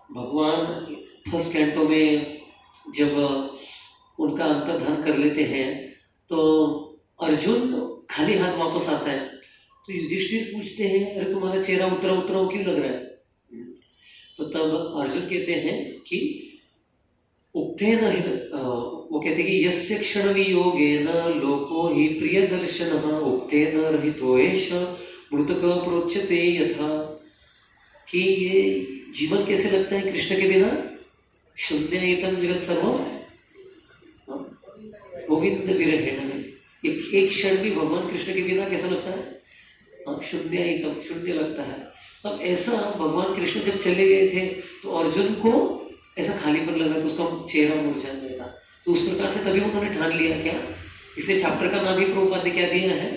भगवान फर्स्ट कैंटो में जब उनका अंतर्धान कर लेते हैं तो अर्जुन खाली हाथ वापस आता है। तो युधिष्ठिर पूछते हैं, अरे तुम्हारा चेहरा उतरा उतरा क्यों लग रहा है? तो तब अर्जुन कहते हैं कि उक्तेन वो कहते हैं कि यस्य क्षण वियोगेन लोको हि प्रिय दर्शनः उक्तेन रहितो एष मृतक प्रोच्यते यथा, कि ये जीवन कैसे लगता है कृष्ण के बिना? शून्यतम जगत सर्व गोविंद विरहेण। एक क्षण भी भगवान कृष्ण के बिना कैसा लगता है? शून्यतम, शून्य लगता है। तब ऐसा भगवान कृष्ण जब चले गए थे तो अर्जुन को ऐसा खालीपन लगा, तो उसका चेहरा मुरझा गया था। तो उस प्रकार से तभी उन्होंने ठान लिया क्या, इसलिए चैप्टर का नाम ही प्रभुपाद ने क्या दिया है?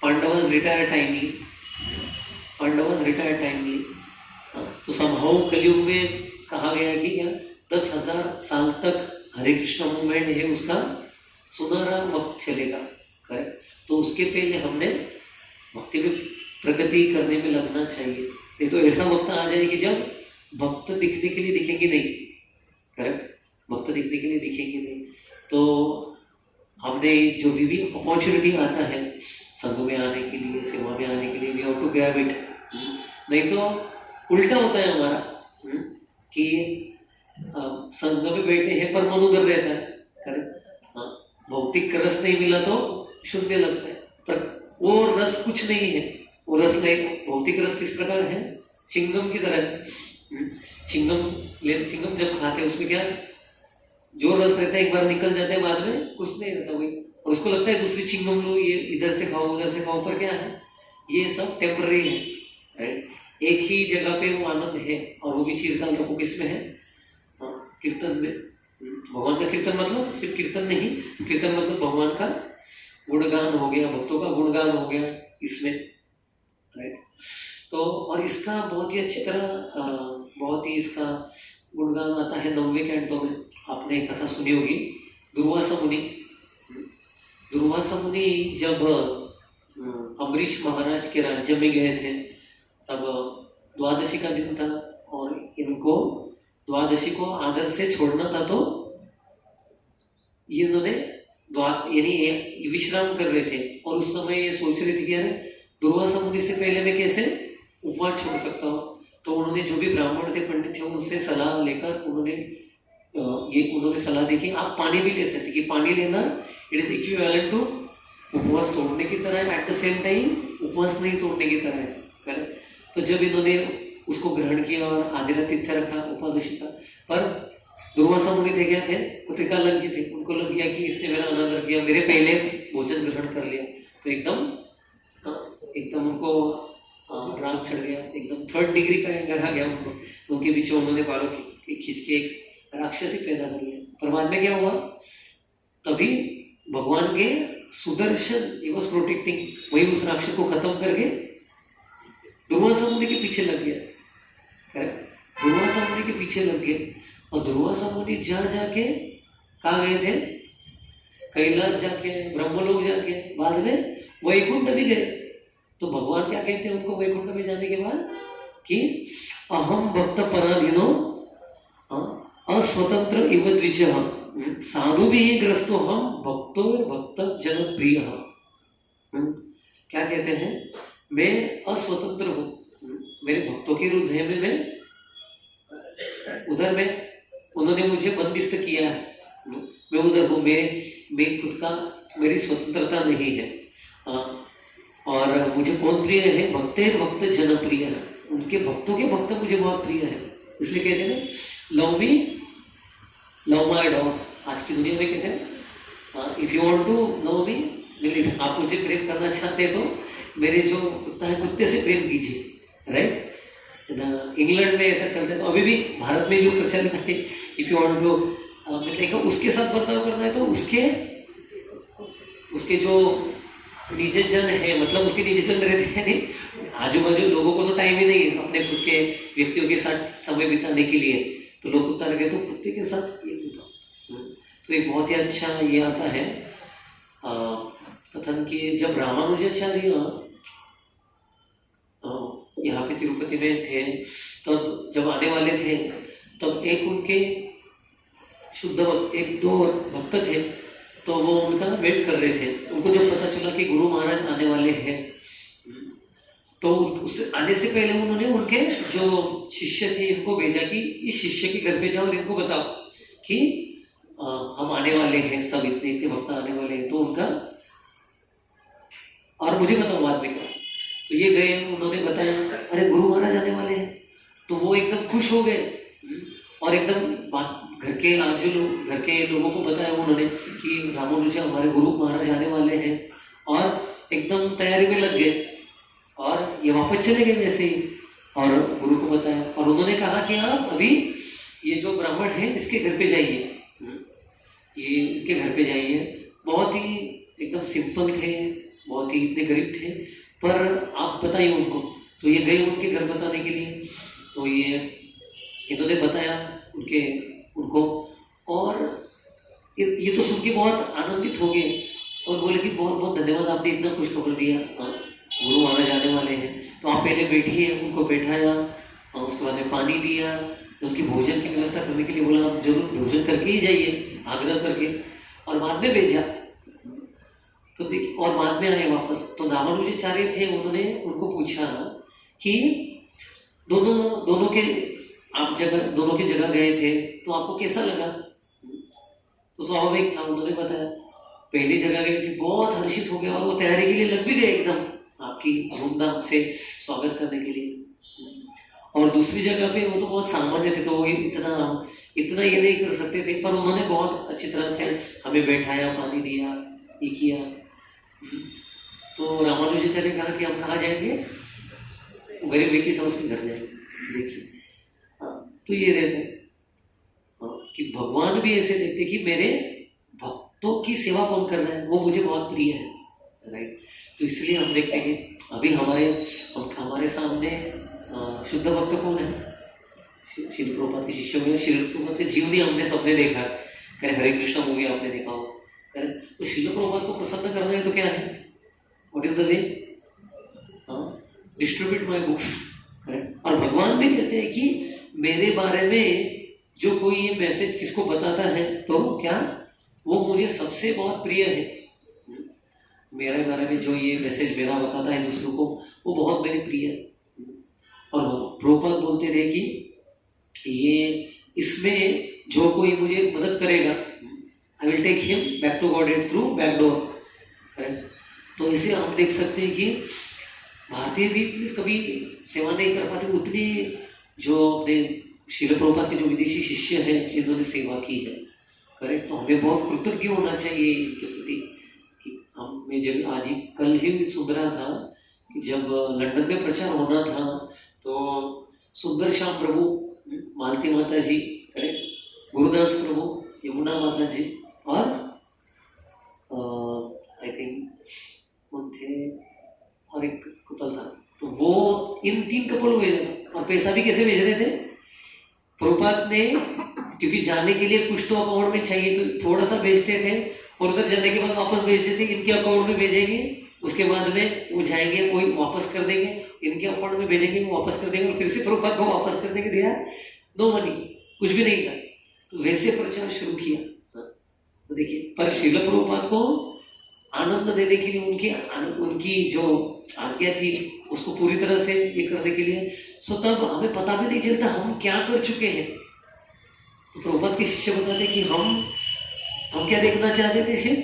Pandavas retire timely, Pandavas retire timely. तो समहाउ कलयुग में कहा गया कि क्या 10,000 साल तक हरे कृष्ण मूवमेंट है, उसका सुनहरा वक्त चलेगा। करेक्ट। तो उसके पहले हमने भक्ति में प्रगति करने में लगना चाहिए। नहीं तो ऐसा वक्त आ जाए कि जब भक्त दिखने के लिए दिखेंगे नहीं। करेक्ट। भक्त दिखने के लिए दिखेंगे नहीं। तो हमने जो भी अपॉर्चुनिटी आता है संघ में आने के लिए, सेवा में आने के लिए, we have to grab it. नहीं तो उल्टा होता है हमारा कि संघ में बैठे हैं पर मन उधर रहता है। करेक्ट। हाँ, भौतिक रस नहीं मिला तो शून्य लगता है, पर वो रस कुछ नहीं है। वो रस नहीं, भौतिक रस किस प्रकार है? चिंगम की तरह। चिंगम जब खाते हैं उसमें क्या जो रस रहता है एक बार निकल जाता है, बाद में कुछ नहीं रहता वही, और उसको लगता है दूसरी चिंगम लो, ये इधर से खाओ उधर से खाओ, पर क्या है ये सब टेम्पररी है। राइट। एक ही जगह पे वो आनंद है, और वो भी चिरकाल तक किसमें है? कीर्तन में। भगवान का कीर्तन मतलब सिर्फ कीर्तन नहीं, कीर्तन मतलब भगवान का गुणगान हो गया, भक्तों का गुणगान हो गया इसमें। राइट। तो और इसका बहुत ही अच्छी तरह बहुत ही इसका गुणगान आता है 9वें कैंटो में। आपने कथा सुनी होगी दुर्वासा मुनि। दुर्वासा मुनि जब अम्बरीश महाराज के राज्य में गए थे तब द्वादशी का दिन था, और इनको द्वादशी को आदर से छोड़ना था। तो इन्होंने यानी विश्राम कर रहे थे, और उस समय ये सोच रहे थे कि अरे दुर्वासा मुनि से पहले मैं कैसे उपवास छोड़ सकता हूँ। तो उन्होंने जो भी ब्राह्मण थे, पंडित थे, उनसे सलाह लेकर उन्होंने सलाह दी कि आप पानी भी ले सकते, कि पानी लेना इट इज इक्विवेलेंट टू उपवास तोड़ने की तरह है, एट द सेम टाइम उपवास नहीं तोड़ने की तरह है। करेक्ट। तो जब इन्होंने उसको ग्रहण किया और आदिरातिथ्य रखा उपादशी का, पर दुर्वासा मुनि थे क्या थे? पत्रिका लग गए थे। उनको लग गया कि इसने मेरा अनादर किया, मेरे पहले भोजन ग्रहण कर लिया। तो एकदम उनको राग चढ़ गया, एकदम 3rd डिग्री का एंगर आ गया उनको। तो उनके पीछे उन्होंने बालों खींच के एक राक्षसी पैदा कर लिया। पर बाद में क्या हुआ? तभी भगवान के सुदर्शन ही वाज प्रोटेक्टिंग, वही उस राक्षस को खत्म करके दुर्वासा मुनि के पीछे लग गया। दुर्वासा मुनि के पीछे लग गए, और दुर्वासा मुनि जाके कहाँ गए थे? कैलाश जाके, ब्रह्मलोक जाके, बाद में वैकुंठ भी गए। तो भगवान क्या कहते हैं उनको वैकुंठ में जाने के बाद? कि अहम भक्त पराधीनो अस्वतंत्र इव द्विजः साधु भी ग्रस्तो हम भक्तो भक्त जन प्रिय। क्या कहते हैं? मैं अस्वतंत्र हूँ, मेरे भक्तों के हृदय में मैं उधर में उन्होंने मुझे बंदिस्त किया है, मैं उधर हूँ, मैं खुद का मेरी स्वतंत्रता नहीं है। और मुझे कौन प्रिय है? भक्ते भक्त जन प्रिय है, उनके भक्तों के भक्त मुझे बहुत प्रिय है। इसलिए कहते हैं love me love my dog. आज की दुनिया में कहते हैं if you want to love me, आप मुझे प्रेम करना चाहते हैं तो मेरे जो कुत्ता है कुत्ते से प्रेम कीजिए। राइट। इंग्लैंड में ऐसा चलता है, तो अभी भी भारत में भी प्रचलित है। इफ यू वांट टू मतलब उसके साथ बर्ताव करना है तो उसके जो निजी जन है, मतलब उसके निजी जन रहते हैं नहीं, आजू बाजू लोगों को तो टाइम ही नहीं है अपने खुद के व्यक्तियों के साथ समय बिताने के लिए, तो लोग उतर गए तो कुत्ते के साथ ये बिताओ। तो एक बहुत ही अच्छा ये आता है कथन कि जब रामानुजाचार्य यहाँ पे तिरुपति में थे, तब जब आने वाले थे तब एक उनके शुद्ध भक्त, एक दो भक्त थे, तो वो उनका वेट कर रहे थे। उनको जब पता चला कि गुरु महाराज आने वाले हैं, तो उससे आने से पहले उन्होंने उनके जो शिष्य थे इनको भेजा कि इस शिष्य के घर पे जाओ और इनको बताओ कि हम आने वाले हैं, सब इतने इतने भक्त आने वाले हैं, तो उनका और मुझे बताओ बाद में क्या। तो ये गए, उन्होंने बताया अरे गुरु महाराज आने वाले हैं, तो वो एकदम खुश हो गए और एकदम घर के आजू लोग, घर के लोगों को बताया उन्होंने कि रामानुजा हमारे गुरु महाराज आने वाले हैं, और एकदम तैयारी में लग गए और ये वापस चले गए वैसे ही, और गुरु को बताया और उन्होंने कहा कि आप अभी ये जो ब्राह्मण है इसके घर पे जाइए, ये इनके घर पे जाइए। बहुत ही एकदम सिंपल थे, बहुत ही इतने गरीब थे, पर आप बताइए उनको। तो ये गए उनके घर बताने के लिए, तो ये इन्होंने बताया उनको, और ये तो सुन के बहुत आनंदित हो गए और बोले कि बहुत बहुत धन्यवाद, आपने इतना खुशखबर दिया, गुरु महाराज आने वाले हैं। तो आप पहले बैठिए, उनको बैठाया और उसके बाद में पानी दिया, उनकी भोजन की व्यवस्था करने के लिए बोला आप जरूर भोजन करके ही जाइए, आग्रह करके, और बाद में भेजा। तो देखिए, और बाद में आए वापस। तो रामानुजाचार्य थे, उन्होंने उनको पूछा कि दोनों के जगह गए थे तो आपको कैसा लगा। तो स्वाभाविक था, उन्होंने बताया पहली जगह गए थे बहुत हर्षित हो गया और वो तैयारी के लिए लग भी गए एकदम आपकी धूमधाम से स्वागत करने के लिए। और दूसरी जगह पे वो तो बहुत सामान्य थे, तो वो इतना ये नहीं कर सकते थे, पर उन्होंने बहुत अच्छी तरह से हमें बैठाया, पानी दिया, ये किया। तो रामानुजाचार्य कहा कि हम कहाँ जाएंगे, गरीब व्यक्ति था उसके घर जाएंगे। देखिए तो ये रहते कि भगवान भी ऐसे देखते कि मेरे भक्तों की सेवा कौन कर रहा है, वो मुझे बहुत प्रिय है, राइट। तो इसलिए हम देखते हैं कि अभी हमारे सामने शुद्ध भक्त कौन है, श्रील प्रभुपाद के शिष्य में श्रील प्रभुपाद के जीवनी हमने सबने देखा। अरे हरे कृष्णा मूवी आपने देखा हो, तो श्रील प्रभुपाद को प्रसन्न करना है तो क्या है, what is the way, distribute my books. और भगवान भी कहते हैं कि मेरे बारे में जो कोई ये मैसेज किसको बताता है तो क्या वो मुझे सबसे बहुत प्रिय है। मेरे बारे में जो ये मैसेज मेरा बताता है दूसरों को, वो बहुत मेरे प्रिय है। और प्रभुपाद बोलते थे कि ये इसमें जो कोई मुझे मदद करेगा, I will take him back to Godhead through back door, correct. तो इसे हम देख सकते हैं कि भारतीय भी कभी सेवा नहीं कर पाते उतनी जो अपने श्रील प्रभुपाद के जो विदेशी शिष्य हैं जिन्होंने सेवा की है, करेक्ट। तो हमें बहुत कृतज्ञ होना चाहिए इनके प्रति। कि मैं जब आज ही कल ही सुन रहा था कि जब लंदन में प्रचार होना था तो सुंदर श्याम प्रभु, मालती माता जी, करेक्ट, गुरुदास प्रभु, यमुना माता जी और आई थिंक थे और एक कपल था, तो वो इन 3 कपल भेज रहे थे। और पैसा भी कैसे भेज रहे थे, प्रभुपाद ने, क्योंकि जाने के लिए कुछ तो अकाउंट में चाहिए तो थोड़ा सा भेजते थे और उधर जाने के बाद वापस भेजते थे, इनके अकाउंट में भेजेंगे, उसके बाद में वो जाएंगे, कोई वापस कर देंगे, इनके अकाउंट में भेजेंगे, वो वापस कर देंगे और फिर से प्रभुपाद को वापस कर देंगे, दिया नो मनी, कुछ भी नहीं था। तो वैसे प्रचार शुरू किया। तो देखिए, पर श्रील प्रभुपाद को आनंद देने के लिए उनकी जो आज्ञा थी उसको पूरी तरह से ये करने के लिए, सो तब हमें पता भी नहीं चलता हम क्या कर चुके हैं। तो प्रभुपाद के शिष्य बताते कि हम क्या देखना चाहते थे, सिर्फ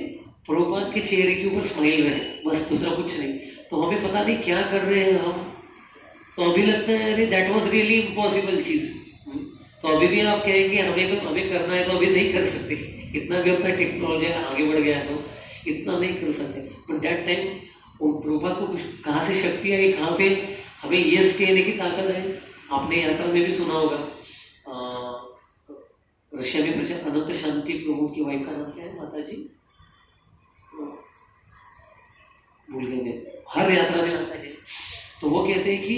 प्रभुपाद के चेहरे के ऊपर स्माइल रहे, बस, दूसरा कुछ नहीं। तो हमें पता नहीं क्या कर रहे हैं हम, तो अभी लगता है अरे दैट वाज रियली इम्पॉसिबल चीज। तो अभी भी आप कहेंगे हमें करना है तो अभी नहीं कर सकते, इतना भी अपना टेक्नोलॉजी आगे बढ़ गया है तो इतना नहीं कर सकते। बट दैट टाइम प्रभुपाद को कुछ कहाँ से शक्ति आई, कहाँ पे हमें यस कहने की ताकत है। आपने यात्रा में भी सुना होगा, रशिया में प्रचार अनंत शांति प्रभु की वाइफ का नाम क्या है, माता जी भूल गए, हर यात्रा में आता है। तो वो कहते हैं कि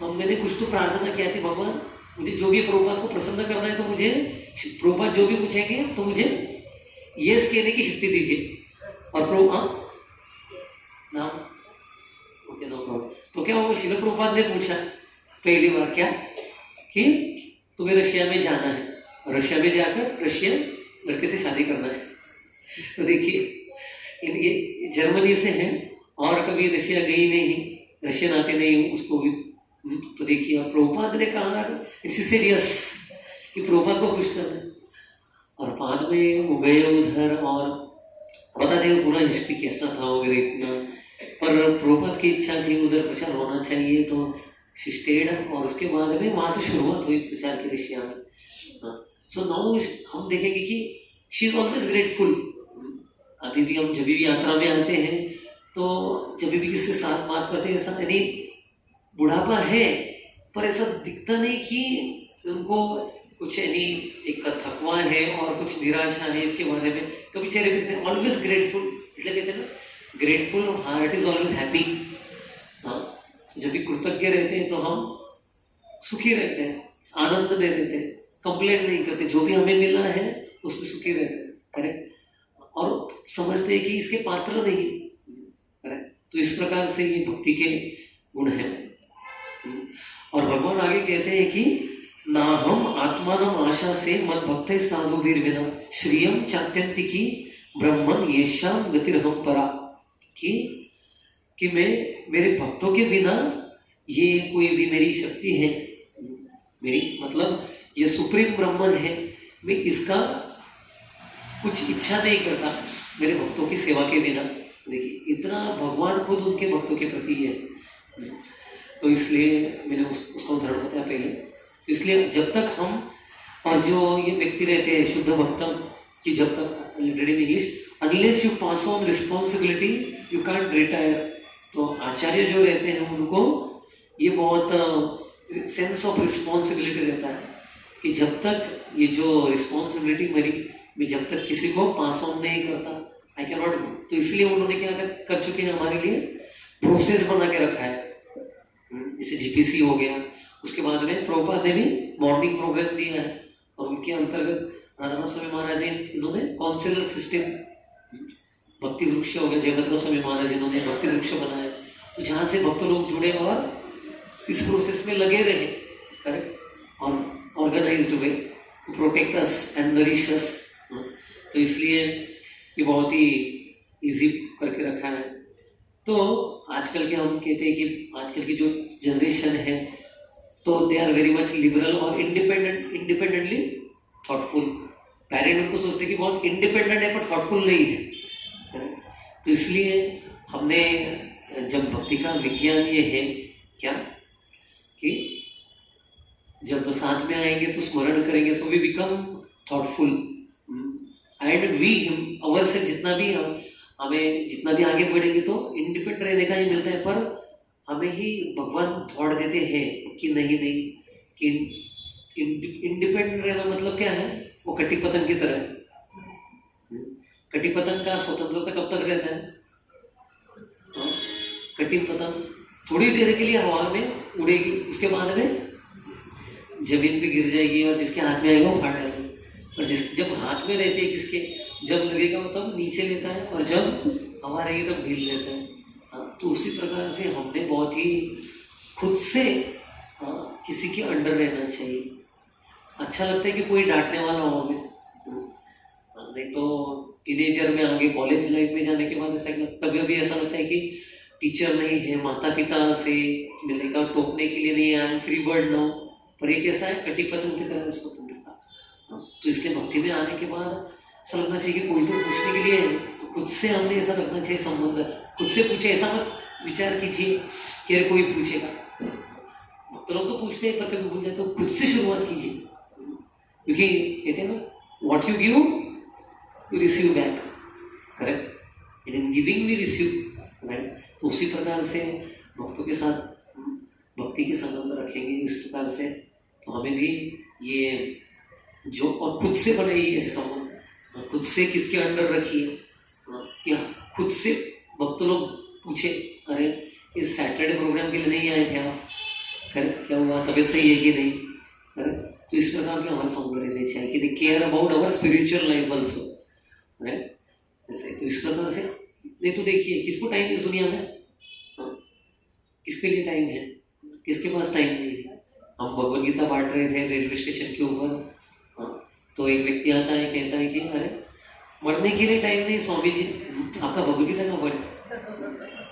मैंने कुछ तो प्रार्थना किया थी, भगवान मुझे जो भी प्रभुपाद को प्रसन्न करना है तो मुझे प्रभुपाद जो भी पूछेंगे तो मुझे यस कहने की शक्ति दीजिए। और नाम ओके नो प्रॉब्लम। तो क्या वो शिल प्रभुपाद ने पूछा पहली बार क्या कि तुम्हें रशिया में जाना है, रशिया में जाकर रशियन लड़के से शादी करना है। तो देखिए ये जर्मनी से है और कभी रशिया गई नहीं, रशियन आते नहीं उसको भी। तो देखिए और प्रभुपाद ने कहा यस कि प्रभुपाद को खुश करना है। और बाद में वो गए उधर और पता नहीं पूरा हिस्ट्री कैसा था वगैरह इतना, पर प्रभुपाद की इच्छा थी उधर प्रचार होना चाहिए तो शी स्टेड। और उसके बाद में वहाँ से शुरुआत हुई प्रचार की रशिया में। सो नाउ हम देखेंगे कि शी इज ऑलवेज ग्रेटफुल। अभी भी हम जब भी यात्रा में आते हैं तो जब भी किसी के साथ बात करते हैं ऐसा यानी बुढ़ापा है पर ऐसा दिखता नहीं कि उनको कुछ यानी एक थकवा है और कुछ निराशा है इसके बारे में। कभी चेहरे पे ऑलवेज ग्रेटफुल, इसलिए कहते हैं ना grateful heart is always happy. हाँ, जब भी कृतज्ञ रहते हैं तो हम सुखी रहते हैं, आनंद में रहते हैं, कंप्लेंट नहीं करते, जो भी हमें मिला है उसमें सुखी रहते हैं। करेक्ट। और समझते हैं कि इसके पात्र नहीं। करेक्ट। तो इस प्रकार से ये भक्ति के गुण हैं। और भगवान आगे कहते हैं कि ना हम आत्मानम आशा से मद भक्त साधु वीर विना श्रियम चात्यंतिकी ब्रह्मन येषाम गतिरहम परा। कि मैं मेरे भक्तों के बिना ये कोई भी मेरी शक्ति है, मेरी मतलब ये सुप्रीम ब्रह्मन है, मैं इसका कुछ इच्छा नहीं करता मेरे भक्तों की सेवा के बिना। देखिए इतना भगवान खुद उनके भक्तों के प्रति है। तो इसलिए मैंने उसका उदाहरण बताया पहले। तो इसलिए जब तक हम और जो ये व्यक्ति रहते हैं शुद्ध भक्तम कि जब तक in English unless you pass on responsibility you can't retire. तो आचार्य जो रहते हैं उनको ये बहुत सेंस ऑफ रिस्पॉन्सिबिलिटी रहता है कि जब तक ये जो रिस्पॉन्सिबिलिटी मेरी मैं जब तक किसी को पास ऑन नहीं करता आई कैन नॉट। तो इसलिए उन्होंने क्या कर चुके हैं हमारे लिए प्रोसेस बना के रखा है। जैसे जीपीसी हो गया, उसके बाद में प्रभुपाद ने भी मॉर्निंग प्रोग्राम दिया है और उनके अंतर्गत राधा स्वामी महाराज ने इन्होंने काउंसिलर सिस्टम भक्ति वृक्ष हो गया, जयभद्र स्वामी महाराज इन्होंने भक्ति वृक्ष बनाया। तो जहाँ से भक्त लोग जुड़े और इस प्रोसेस में लगे रहे। करेक्ट। और organized way to protect us and nourish us. तो इसलिए ये बहुत ही इजी करके रखा है। तो आजकल के हम कहते हैं कि आजकल की जो जनरेशन है तो they are very much liberal और इंडिपेंडेंटली थॉटफुल। पेरेंट उनको सोचते कि बहुत इंडिपेंडेंट है पर थॉटफुल नहीं है। तो इसलिए हमने जब भक्ति का विज्ञान ये है क्या कि जब साथ में आएंगे तो स्मरण करेंगे, so we become thoughtful and we our से जितना भी हमें जितना भी आगे बढ़ेंगे तो इंडिपेंडेंट रहने का ही मिलता है। पर हमें ही भगवान थॉट देते हैं कि नहीं कि इंडिपेंडेंट रहना मतलब क्या है, वो कटी पतंग की तरह है। कटी पतंग का स्वतंत्रता कब तक रहता है? कटी पतंग थोड़ी देर के लिए हवा में उड़ेगी, उसके बाद में जमीन पे गिर जाएगी और जिसके हाथ में आएगा वो फाड़ डालेगा। और जब हाथ में रहती है किसके, जब लगेगा वो तब नीचे लेता है और जब हवा रहेगी तब ढील लेता है। तो उसी प्रकार से हमने बहुत ही खुद से किसी के अंडर रहना चाहिए। अच्छा लगता है कि कोई डांटने वाला हो हमें, नहीं तो टीनेजर में आगे कॉलेज लाइफ में जाने के बाद ऐसा कभी कभी ऐसा लगता है कि टीचर नहीं है, माता पिता से मिलेगा टोकने के लिए नहीं, I am free bird now. पर ये कैसा है, कटी पतंग की तरह स्वतंत्रता। तो इसलिए भक्ति में आने के बाद ऐसा लगना चाहिए कि कोई तो पूछने के लिए है, तो खुद से हमने ऐसा रखना चाहिए संबंध। खुद से पूछे, ऐसा मत विचार कीजिए कि अरे कोई पूछेगा। भक्त लोग तो पूछते हैं पर कभी भूल जाए, तो खुद से शुरुआत कीजिए। क्योंकि कहते हैं ना what you give you receive back. Correct. In giving we receive. Right. तो उसी प्रकार से भक्तों के साथ भक्ति के संबंध रखेंगे इस प्रकार से, तो हमें भी ये जो और खुद से बनाइए ऐसे संबंध। खुद से किसके अंडर रखिए, या खुद से भक्त लोग पूछे अरे इस सैटरडे प्रोग्राम के लिए नहीं आए थे आप, करेक्ट? क्या हुआ, तबीयत सही है कि नहीं, करेक्ट? तो इस प्रकार के हमारे सॉन्ग रहने चाहिए कि they care about our spiritual life also, right? ऐसे तो इस प्रकार से नहीं तो देखिए किसको टाइम इस दुनिया में, हाँ, किसके लिए टाइम है, किसके पास टाइम नहीं है। हम भगवद गीता बांट रहे थे रेलवे स्टेशन के ऊपर, हाँ, तो एक व्यक्ति आता है कहता है कि अरे मरने के लिए टाइम नहीं स्वामी जी, आपका भगवद गीता का वर्ड।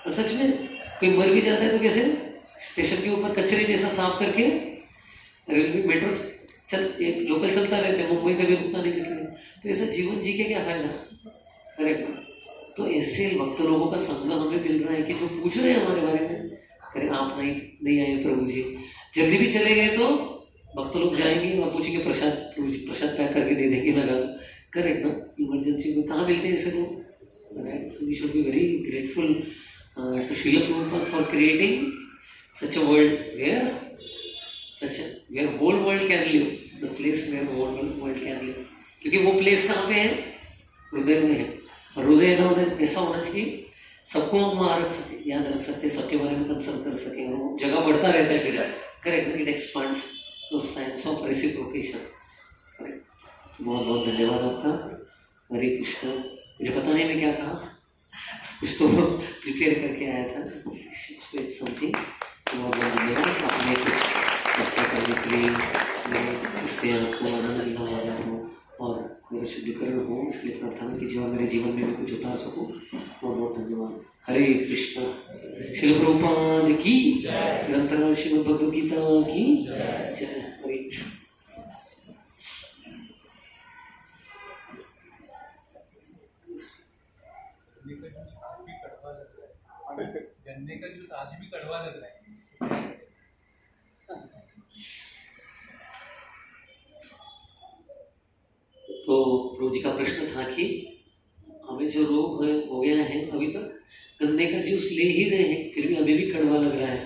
और सच में कोई मर भी जाता है तो कैसे, स्टेशन के ऊपर कचरे जैसा साफ करके रेलवे मेट्रो लोकल चलता रहता है, मुंबई कभी रुकता नहीं इसलिए। तो ऐसा जीवन जी के क्या फायदा, करेक्ट? तो ऐसे भक्त लोगों का संग हमें मिल रहा है कि जो पूछ रहे हैं हमारे बारे में, करें आप नहीं आए प्रभु जी, जल्दी भी चले गए तो भक्त लोग जाएंगे और पूछेंगे प्रसाद, प्रभु जी प्रसाद पैक करके दे देंगे, लगा दो, करेक्ट ना? इमरजेंसी में कहाँ मिलते हैं ऐसे लोग, right? So we should be very grateful to Srila Prabhupada for creating such a world where whole world can live, the place where whole world can live. क्योंकि वो प्लेस कहाँ पे है, हृदय में है। और हृदय एकदम ऐसा होना चाहिए सबको हम वहाँ रख सके, याद रख सकते, सबके बारे में कंसर्न कर सके, और वो जगह बढ़ता रहता है फिर, correct? It expands, so science of reciprocation, correct? बहुत बहुत धन्यवाद आपका, हरे कृष्ण। मुझे पता नहीं मैं क्या कहा, कुछ तो प्रिपेयर करके आया था, समथिंग। बहुत बहुत धन्यवाद, आपने कुछ ऐसा करने के लिए मैं इससे आपको आनंद मिला वाला हूँ और मेरा शुद्धिकरण हो, इसलिए प्रार्थना कीजिए और मेरे जीवन में भी कुछ उतार सकूँ। बहुत बहुत धन्यवाद। हरे कृष्णा। श्रील प्रभुपाद की जय, निरंतर श्रीमद् भगवद गीता की जय। हरे कृष्ण। गन्ने का जूस आज भी कड़वा लग रहा है। तो प्रभु जी का प्रश्न था कि हमें जो रोग हो गया है, अभी तक गन्ने का जूस ले ही रहे हैं, फिर भी अभी भी कड़वा लग रहा है।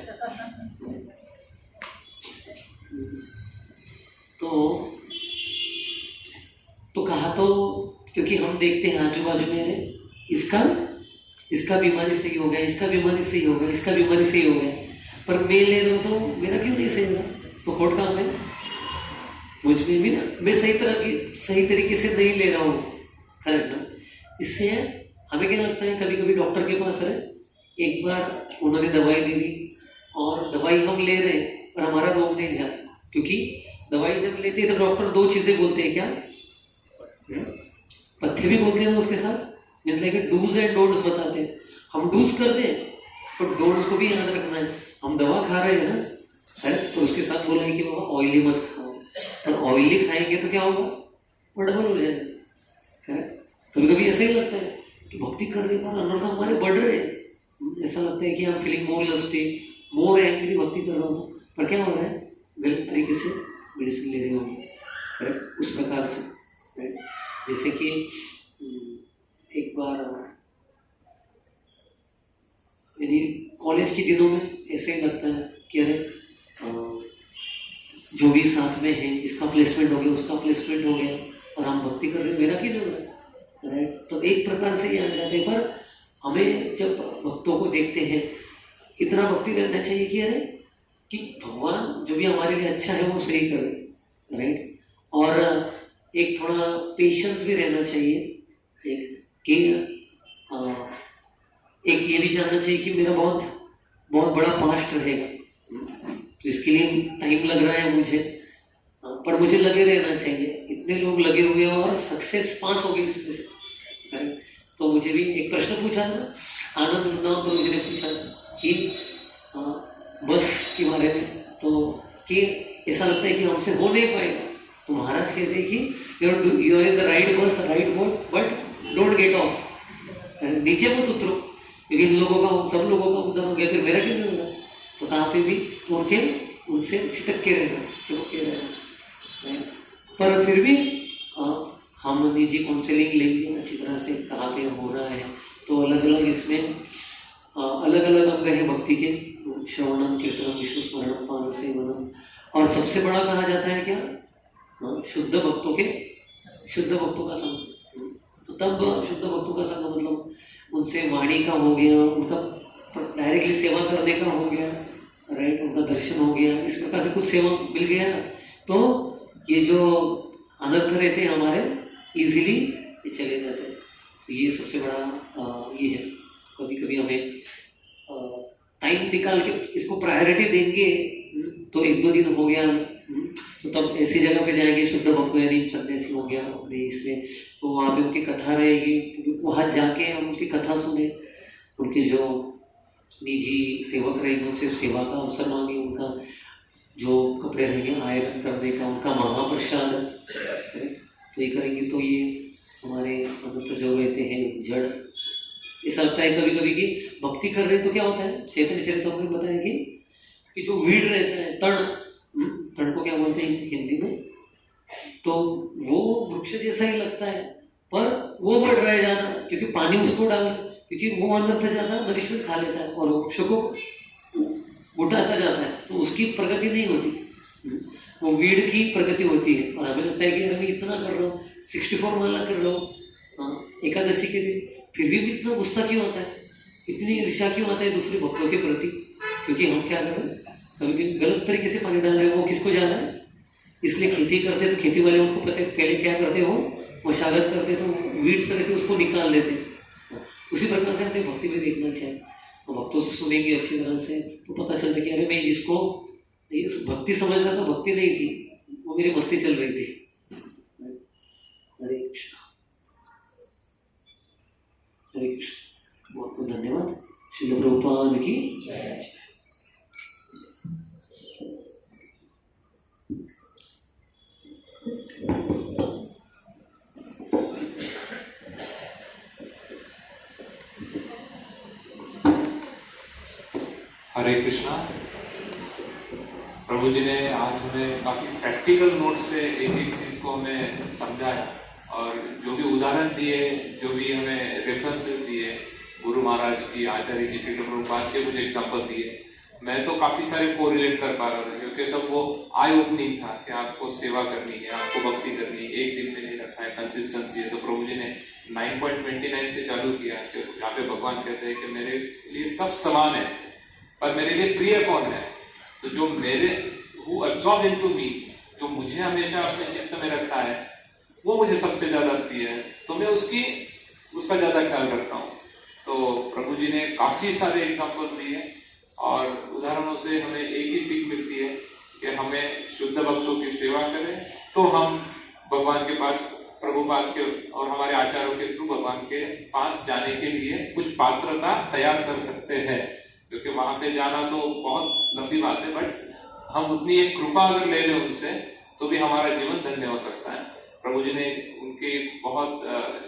तो कहा तो क्योंकि हम देखते हैं आजू बाजू में इसका बीमारी सही हो गया, इसका बीमारी सही हो गया, इसका बीमारी सही हो गया, पर मैं ले रहा हूँ तो मेरा क्यों नहीं सही होगा? तो खोट काम है मुझ में भी ना, मैं सही तरीके से नहीं ले रहा हूँ, करेक्ट ना? इससे हमें क्या लगता है, कभी कभी डॉक्टर के पास रहे, एक बार उन्होंने दवाई दी थी और दवाई हम ले रहे हैं पर हमारा रोग नहीं जा, क्योंकि दवाई जब लेते हैं तो डॉक्टर दो चीजें बोलते हैं, क्या पथ्य भी बोलते हैं उसके साथ, मतलब डूज एंड डोंट्स बताते हैं। हम डूज करते हैं तो डोंट्स को भी याद रखना है। हम दवा खा रहे हैं ना, है तो उसके साथ बोला है कि बाबा ऑयली मत खाओ, तो ऑयली खाएंगे तो क्या होगा, वो डबल हो जाएगा, है? कभी कभी ऐसा ही लगता है कि भक्ति करने पर अनर्थ हमारे बढ़ रहे हैं, ऐसा लगता है कि हम फीलिंग मोर लस्टी, मोर एंग्री भक्ति कर रहा हूँ, पर क्या हो रहा है, गलत तरीके से मेडिसिन ले रहे होंगे, करेक्ट? उस प्रकार से, जैसे कि एक बार यानी कॉलेज के दिनों में ऐसे ही लगता है कि अरे जो भी साथ में है, इसका प्लेसमेंट हो गया, उसका प्लेसमेंट हो गया, और हम भक्ति कर रहे हैं, मेरा क्यों नहीं हो रहा है, राइट? तो एक प्रकार से ये आ जाते हैं। पर हमें जब भक्तों को देखते हैं, इतना भक्ति रहना चाहिए कि अरे कि भगवान जो भी हमारे लिए अच्छा है वो सही करे, राइट? और एक थोड़ा पेशेंस भी रहना चाहिए, एक ये भी जानना चाहिए कि मेरा बहुत बहुत बड़ा पास्ट रहेगा, तो इसके लिए टाइम लग रहा है मुझे, पर मुझे लगे रहना चाहिए। इतने लोग लगे हुए हैं और सक्सेस पास हो गई इसमें से, तो मुझे भी एक प्रश्न पूछा था आनंद नाम, तो मुझे पूछा कि बस के बारे में, तो कि ऐसा लगता है कि हमसे हो नहीं पाएगा, तो महाराज कहते हैं कि you are in the right bus, right boat, but don't get off, नीचे मत उतरो, क्योंकि इन लोगों का, सब लोगों का उधर हो गया, फिर मेरा क्यों नहीं होगा? तो कहाँ पे भी तो उनसे छिटक के रहना, चिपक के रहना, पर फिर भी हम निजी काउंसलिंग लेंगे अच्छी तरह से, कहाँ पे हो रहा है। तो अलग अलग इसमें अलग अलग अंग है भक्ति के, श्रवणम, कीर्तनम, विष्णु स्मरणम, पान सेवनम, और सबसे बड़ा कहा जाता है क्या, शुद्ध भक्तों का संग। तो तब शुद्ध भक्तों का संग मतलब उनसे वाणी का हो गया, उनका डायरेक्टली सेवा करने का हो गया, राइट, उनका दर्शन हो गया, इस प्रकार से कुछ सेवा मिल गया, तो ये जो अनर्थ रहते हैं हमारे इजीली ये चले जाते हैं। तो ये सबसे बड़ा ये है। कभी कभी हमें टाइम निकाल के इसको प्रायोरिटी देंगे तो 1-2 दिन हो गया, तो तब ऐसी जगह पे जाएंगे, शुद्ध भक्त यानी सन्यासी हो गया अपने इसमें, तो वहाँ पे उनकी कथा रहेगी, तो वहाँ जाके हम उनकी कथा सुने, उनके जो निजी सेवक रहेंगे उनसे सेवा का अवसर मांगे, उनका जो कपड़े रहेंगे आयरन करने का, उनका महाप्रसाद, तो ये करेंगे तो ये हमारे अंदर जो रहते हैं जड़, ऐसा लगता है कभी कभी कि भक्ति कर रहे हैं तो क्या होता है, चैतन्य चरितामृत में बताया कि जो वीड रहता है, तण को क्या बोलते हैं हिंदी में, तो वो वृक्ष जैसा ही लगता है, पर वो बढ़ रहा है ज़्यादा, क्योंकि पानी उसको डाल, क्योंकि वो अंदर से ज़्यादा नरिशमेंट खा लेता है और वृक्ष को उठाता जाता है, तो उसकी प्रगति नहीं होती, वो वीड की प्रगति होती है। और हमें लगता है कि अरे मैं इतना कर रहा हूँ, 64 माला कर रहा हूँ एकादशी के दिन, फिर भी इतना गुस्सा क्यों आता है, इतनी ईर्ष्या क्यों आता है दूसरे भक्तों के प्रति, क्योंकि हम क्या कर रहे हैं, कभी गलत तरीके से पानी डाल रहे हैं, वो किसको जाना है। इसलिए खेती करते तो खेती वाले उनको पता है पहले क्या करते हो, मशागत करते तो वीड्स रहते उसको निकाल देते। उसी प्रकार से हमें भक्ति में देखना चाहिए, तो भक्तों से सुनेंगे अच्छी तरह से तो पता चलता कि अरे मैं जिसको भक्ति समझ रहा था भक्ति नहीं थी, वो मेरी मस्ती चल रही थी। हरे कृष्ण, हरे कृष्ण, बहुत बहुत धन्यवाद। श्रील प्रभुपाद की जय। हरे कृष्णा। प्रभु जी ने आज हमें काफी प्रैक्टिकल नोट से एक एक चीज को हमें समझाया, और जो भी उदाहरण दिए, जो भी हमें रेफरेंसेस दिए, गुरु महाराज की, आचार्य की, श्री प्रभुपाद के कुछ एग्जाम्पल दिए, मैं तो काफी सारे कोरिलेट कर पा रहा था, क्योंकि सब वो आई ओपनिंग था कि आपको सेवा करनी है, आपको भक्ति करनी है, एक दिन में नहीं रखा है, कंसिस्टेंसी है। तो प्रभु जी ने 9.29 से चालू किया, यहाँ पे भगवान कहते हैं कि मेरे लिए सब समान है, पर मेरे लिए प्रिय कौन है, तो जो मेरे हु अब्सॉर्ब इनटू मी, जो मुझे हमेशा अपने चित्त में रखता है, वो मुझे सबसे ज्यादा प्रिय है, तो मैं उसका ज्यादा ख्याल रखता हूँ। तो प्रभु जी ने काफी सारे एग्जाम्पल दिए, और उदाहरणों से हमें एक ही सीख मिलती है कि हमें शुद्ध भक्तों की सेवा करें तो हम भगवान के पास, प्रभुपाद के और हमारे आचार्यों के थ्रू भगवान के पास जाने के लिए कुछ पात्रता तैयार कर सकते हैं। क्योंकि वहां पे जाना तो बहुत लंबी बात है, बट हम उतनी एक कृपा अगर ले लें उनसे तो भी हमारा जीवन धन्य हो सकता है। प्रभु जी ने उनके बहुत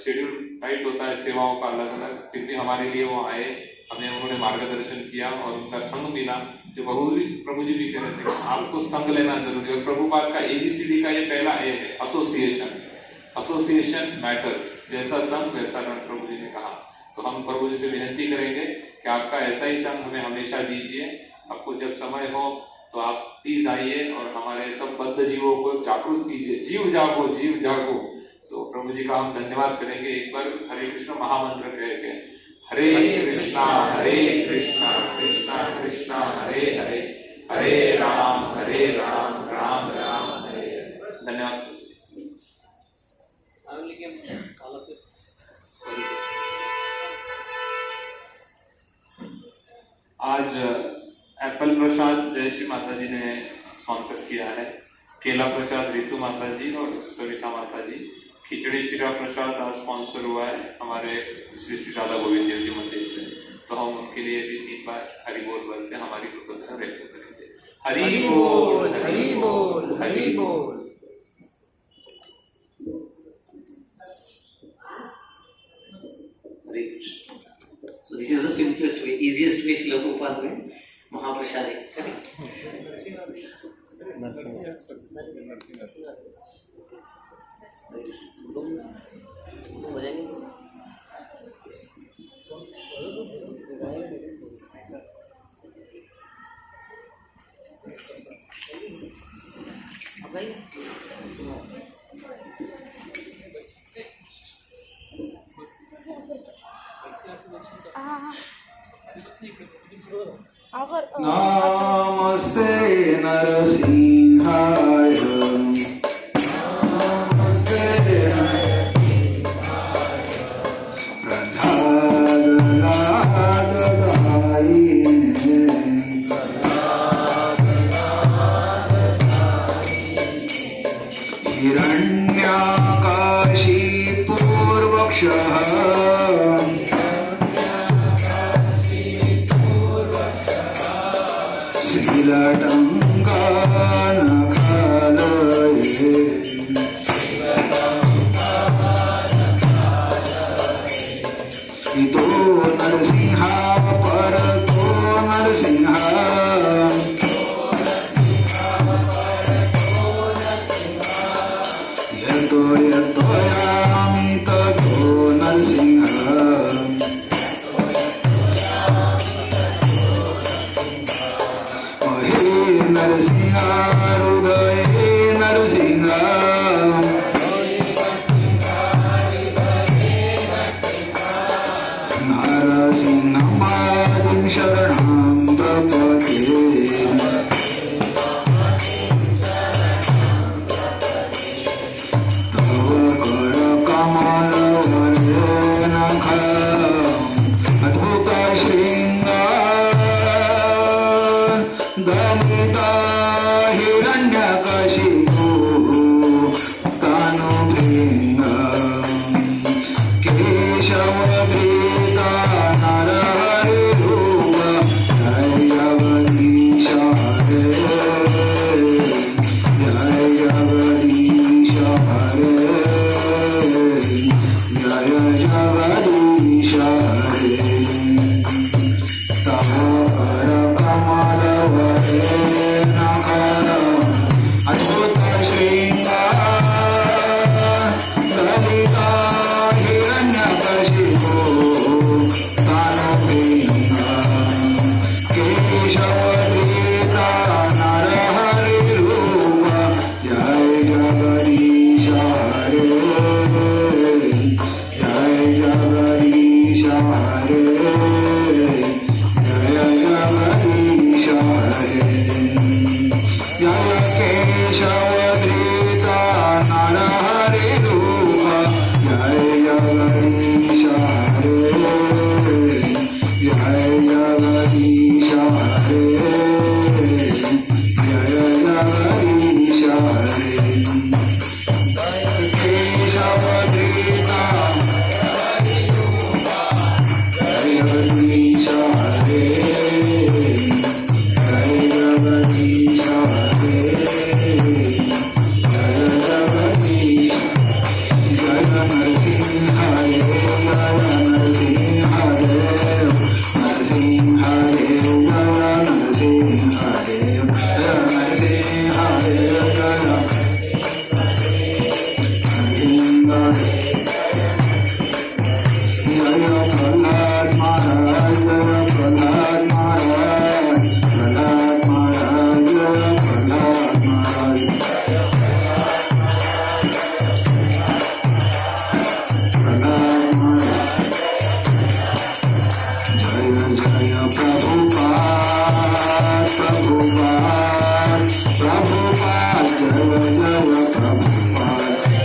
शेड्यूल टाइट होता है सेवाओं का अलग अलग, फिर भी हमारे लिए वो आए, हमें उन्होंने मार्गदर्शन किया और उनका संग मिला। जो प्रभु जी भी कह रहे थे आपको संग लेना जरूरी है, और प्रभुपाद का ABCD का ये पहला ए है, एसोसिएशन मैटर्स, जैसा संग वैसा रंग, प्रभु जी ने कहा। तो हम प्रभु जी से विनती करेंगे कि आपका ऐसा ही संग हमें हमेशा दीजिए। आपको जब समय हो तो आप प्लीज आइए और हमारे सब बद्ध जीवों को जागरूक कीजिए, जीव जागो जीव जागो। तो प्रभु जी का हम धन्यवाद करेंगे। एक बार हरे कृष्ण महामंत्र कहेंगे, हरे कृष्णा कृष्णा कृष्णा हरे हरे, हरे राम राम राम हरे हरे। धन्यवाद। आज एप्पल प्रसाद जयश्री माता जी ने स्पॉन्सर किया है, केला प्रसाद रितु माता जी और सविता माता जी, खिचड़ी शीरा प्रसाद आज स्पॉन्सर हुआ है हमारे श्री श्री राधा गोविंद देव जी मंदिर से। तो हम उनके लिए भी 3 बार हरि बोल बोलते हमारी कृतज्ञता व्यक्त करेंगे। हरि बोल हरि बोल हरि बोल। So this is the simplest way, easiest way Srila Prabhupada में महाप्रसाद है। नमस्ते नरसिंहाय नमस्ते प्रह्लादलाददायिने हिरण्यकाशीपूर्वक्षः श्रीलटङ्कानखालये इतो नरसिंहा परतो नरसिंहा यतो यतो यामि ततो नरसिंहा नरसिंहा हृदये नरसिंहा नरसिंहमादिं शरणं प्रपद्ये तव करकमलवरेण अद्भुत शृङ्गार दमिता हिरण्यकशिपु तानुभृङ्गा केशवधृता नरहरिरूप जय जगदीश हरे जय जगदीश हरे जय जगदीश हरे तव करकमलवरेण अद्भुत शृङ्गार ललिता हिरण्यकशिपु तानुभृङ्गा केशवधृता नरहरिरूप जय जगदीश हरे जय जगदीश हरे जय जगदीश हरे जय केशवधृता नरहरिरूप जय जगदीश हरे जय जगदीश हरे जय जगदीश हरे केशवधृता जय जगदीश हरे जय जगदीश हरे जय जगदीश जय नरसिंह हरे जय नरसिंह हरे नरसिंह हरे जय नरसिंह हरे जय नरसिंह हरे जय नरसिंह हरे जय प्रह्लाद महाराज जय प्रह्लाद महाराज प्रह्लाद महाराज जय प्रह्लाद महाराज प्रह्लाद महाराज जय जय प्रभुपाद प्रभुपाद प्रभुपाद जय जय प्रभुपाद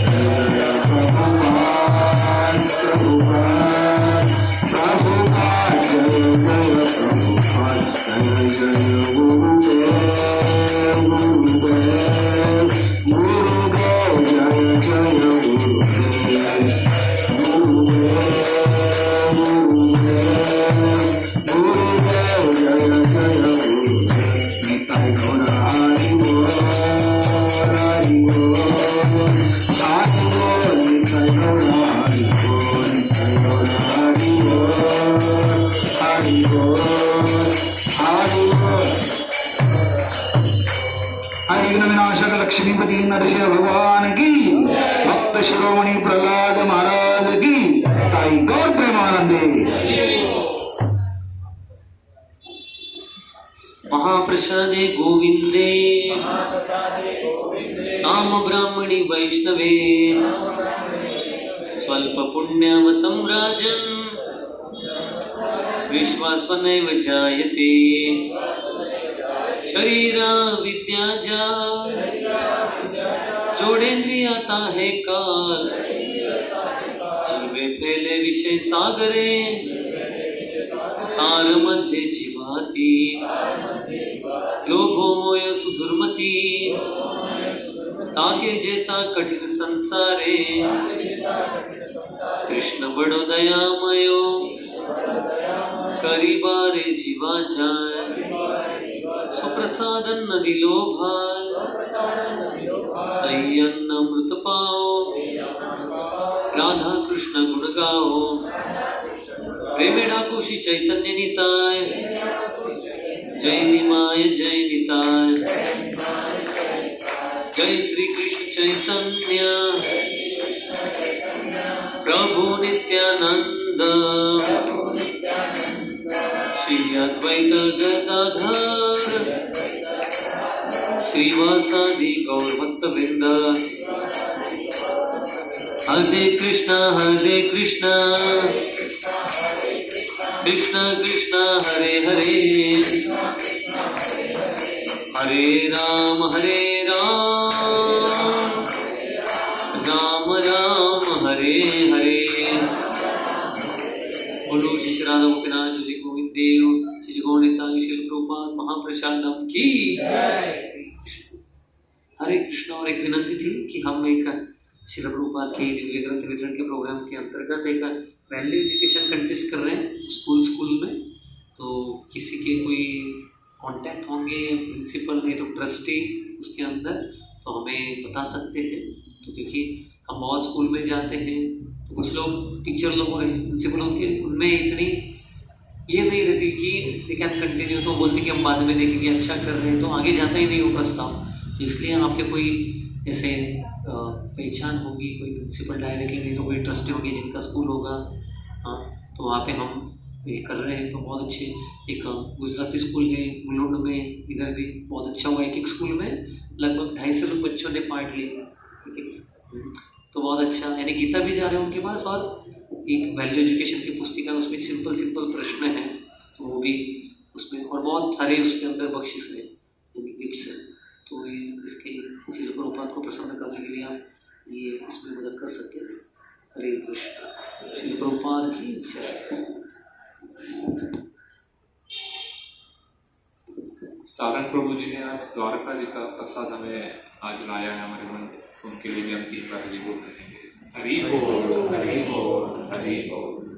जय जय प्रभुपाद प्रभुपाद प्रभुपाद जय जय प्रभुपाद जय जय गुरुदेव गुरुदेव गुरुदेव जय जय गुरुदेव गुरुदेव गुरुदेव गुरुदेव जय जय गुरुदेव निताय गौर हरि बोल हरि बोल हरि बोल निताय गौर हरि बोल निताय गौर हरि बोल हरि बोल हरि बोल हरिघ्न विनाशक लक्ष्मीपति नरसिंह भगवान की भक्त शिरोमणि प्रहलाद महाराज की ताई गौर प्रेमानंदे महाप्रसादे गोविंदे नाम ब्राह्मणी वैष्णवे स्वल्प पुण्यवतं राजन् विश्वास्वनैव जायते शरीरा विद्याजा जोड़ेन्द्रिया ताहे काल जीवे फैले विषय सागरे तार मध्य जीवाती लोभो मोय सुधुर्मती ताके जेता कठिन संसारे कृष्ण बड़ो दयामयो करी बारे जीवा जाए सुप्रसादन नदी लोभा सही अन्न अमृत पाओ राधा कृष्ण गुण गाओ प्रेमे डाकुशी चैतन्य निताय जय निमाय जय निताय जय श्री कृष्ण चैतन्य प्रभु नित्यानंद श्री अद्वैत गदाधर श्रीवासादि गौर भक्त वृंद हरे कृष्णा कृष्णा कृष्णा हरे हरे हरे राम राम राम हरे हरे। बोलो श्री राधा गोपीनाथ श्री गोविंद देव श्री गौरताई श्री प्रभुपाद महाप्रसादम की हरे कृष्ण। और एक विनंती थी कि हम एक श्री प्रभुपाद के दिव्य ग्रंथ वितरण के प्रोग्राम के अंतर्गत एक वैल्यू एजुकेशन कंटेस्ट कर रहे हैं स्कूल में। तो किसी के कोई कांटेक्ट होंगे प्रिंसिपल नहीं तो ट्रस्टी उसके अंदर तो हमें बता सकते हैं। तो क्योंकि हम बहुत स्कूल में जाते हैं तो कुछ लोग टीचर लोग और प्रिंसिपल उनके उनमें इतनी ये नहीं रहती कि दे कैन कंटिन्यू, तो बोलते कि हम बाद में देखेंगे अच्छा कर रहे हैं तो आगे जाता ही नहीं वो प्रस्ताव। तो इसलिए आपके कोई ऐसे पहचान होगी, कोई प्रिंसिपल डायरेक्टली नहीं तो कोई ट्रस्टी होगी जिनका स्कूल होगा, हाँ तो वहाँ पे हम ये कर रहे हैं। तो बहुत अच्छे एक गुजराती स्कूल है मुलुंड में, इधर भी बहुत अच्छा हुआ। एक स्कूल में लगभग 250 लोग बच्चों ने पार्ट लिया, तो बहुत अच्छा। यानी गीता भी जा रहे हैं उनके पास और एक वैल्यू एजुकेशन की पुस्तिका उसमें सिंपल प्रश्न है तो वो भी उसमें, और बहुत सारे उसके अंदर बख्शिश है यानी गिफ्ट्स है। तो ये इसके श्री प्रभुपाद को प्रसन्न करने के लिए आप ये इसमें मदद कर सकते हैं। हरे कृष्ण। श्री प्रभुपाद की जय। सारंग प्रभु जी ने आज द्वारका जी का प्रसाद हमें आज लाया है हमारे मन, उनके लिए भी हम 3 बार हरि बोल करेंगे। हरि बोल हरि बोल हरि बोल।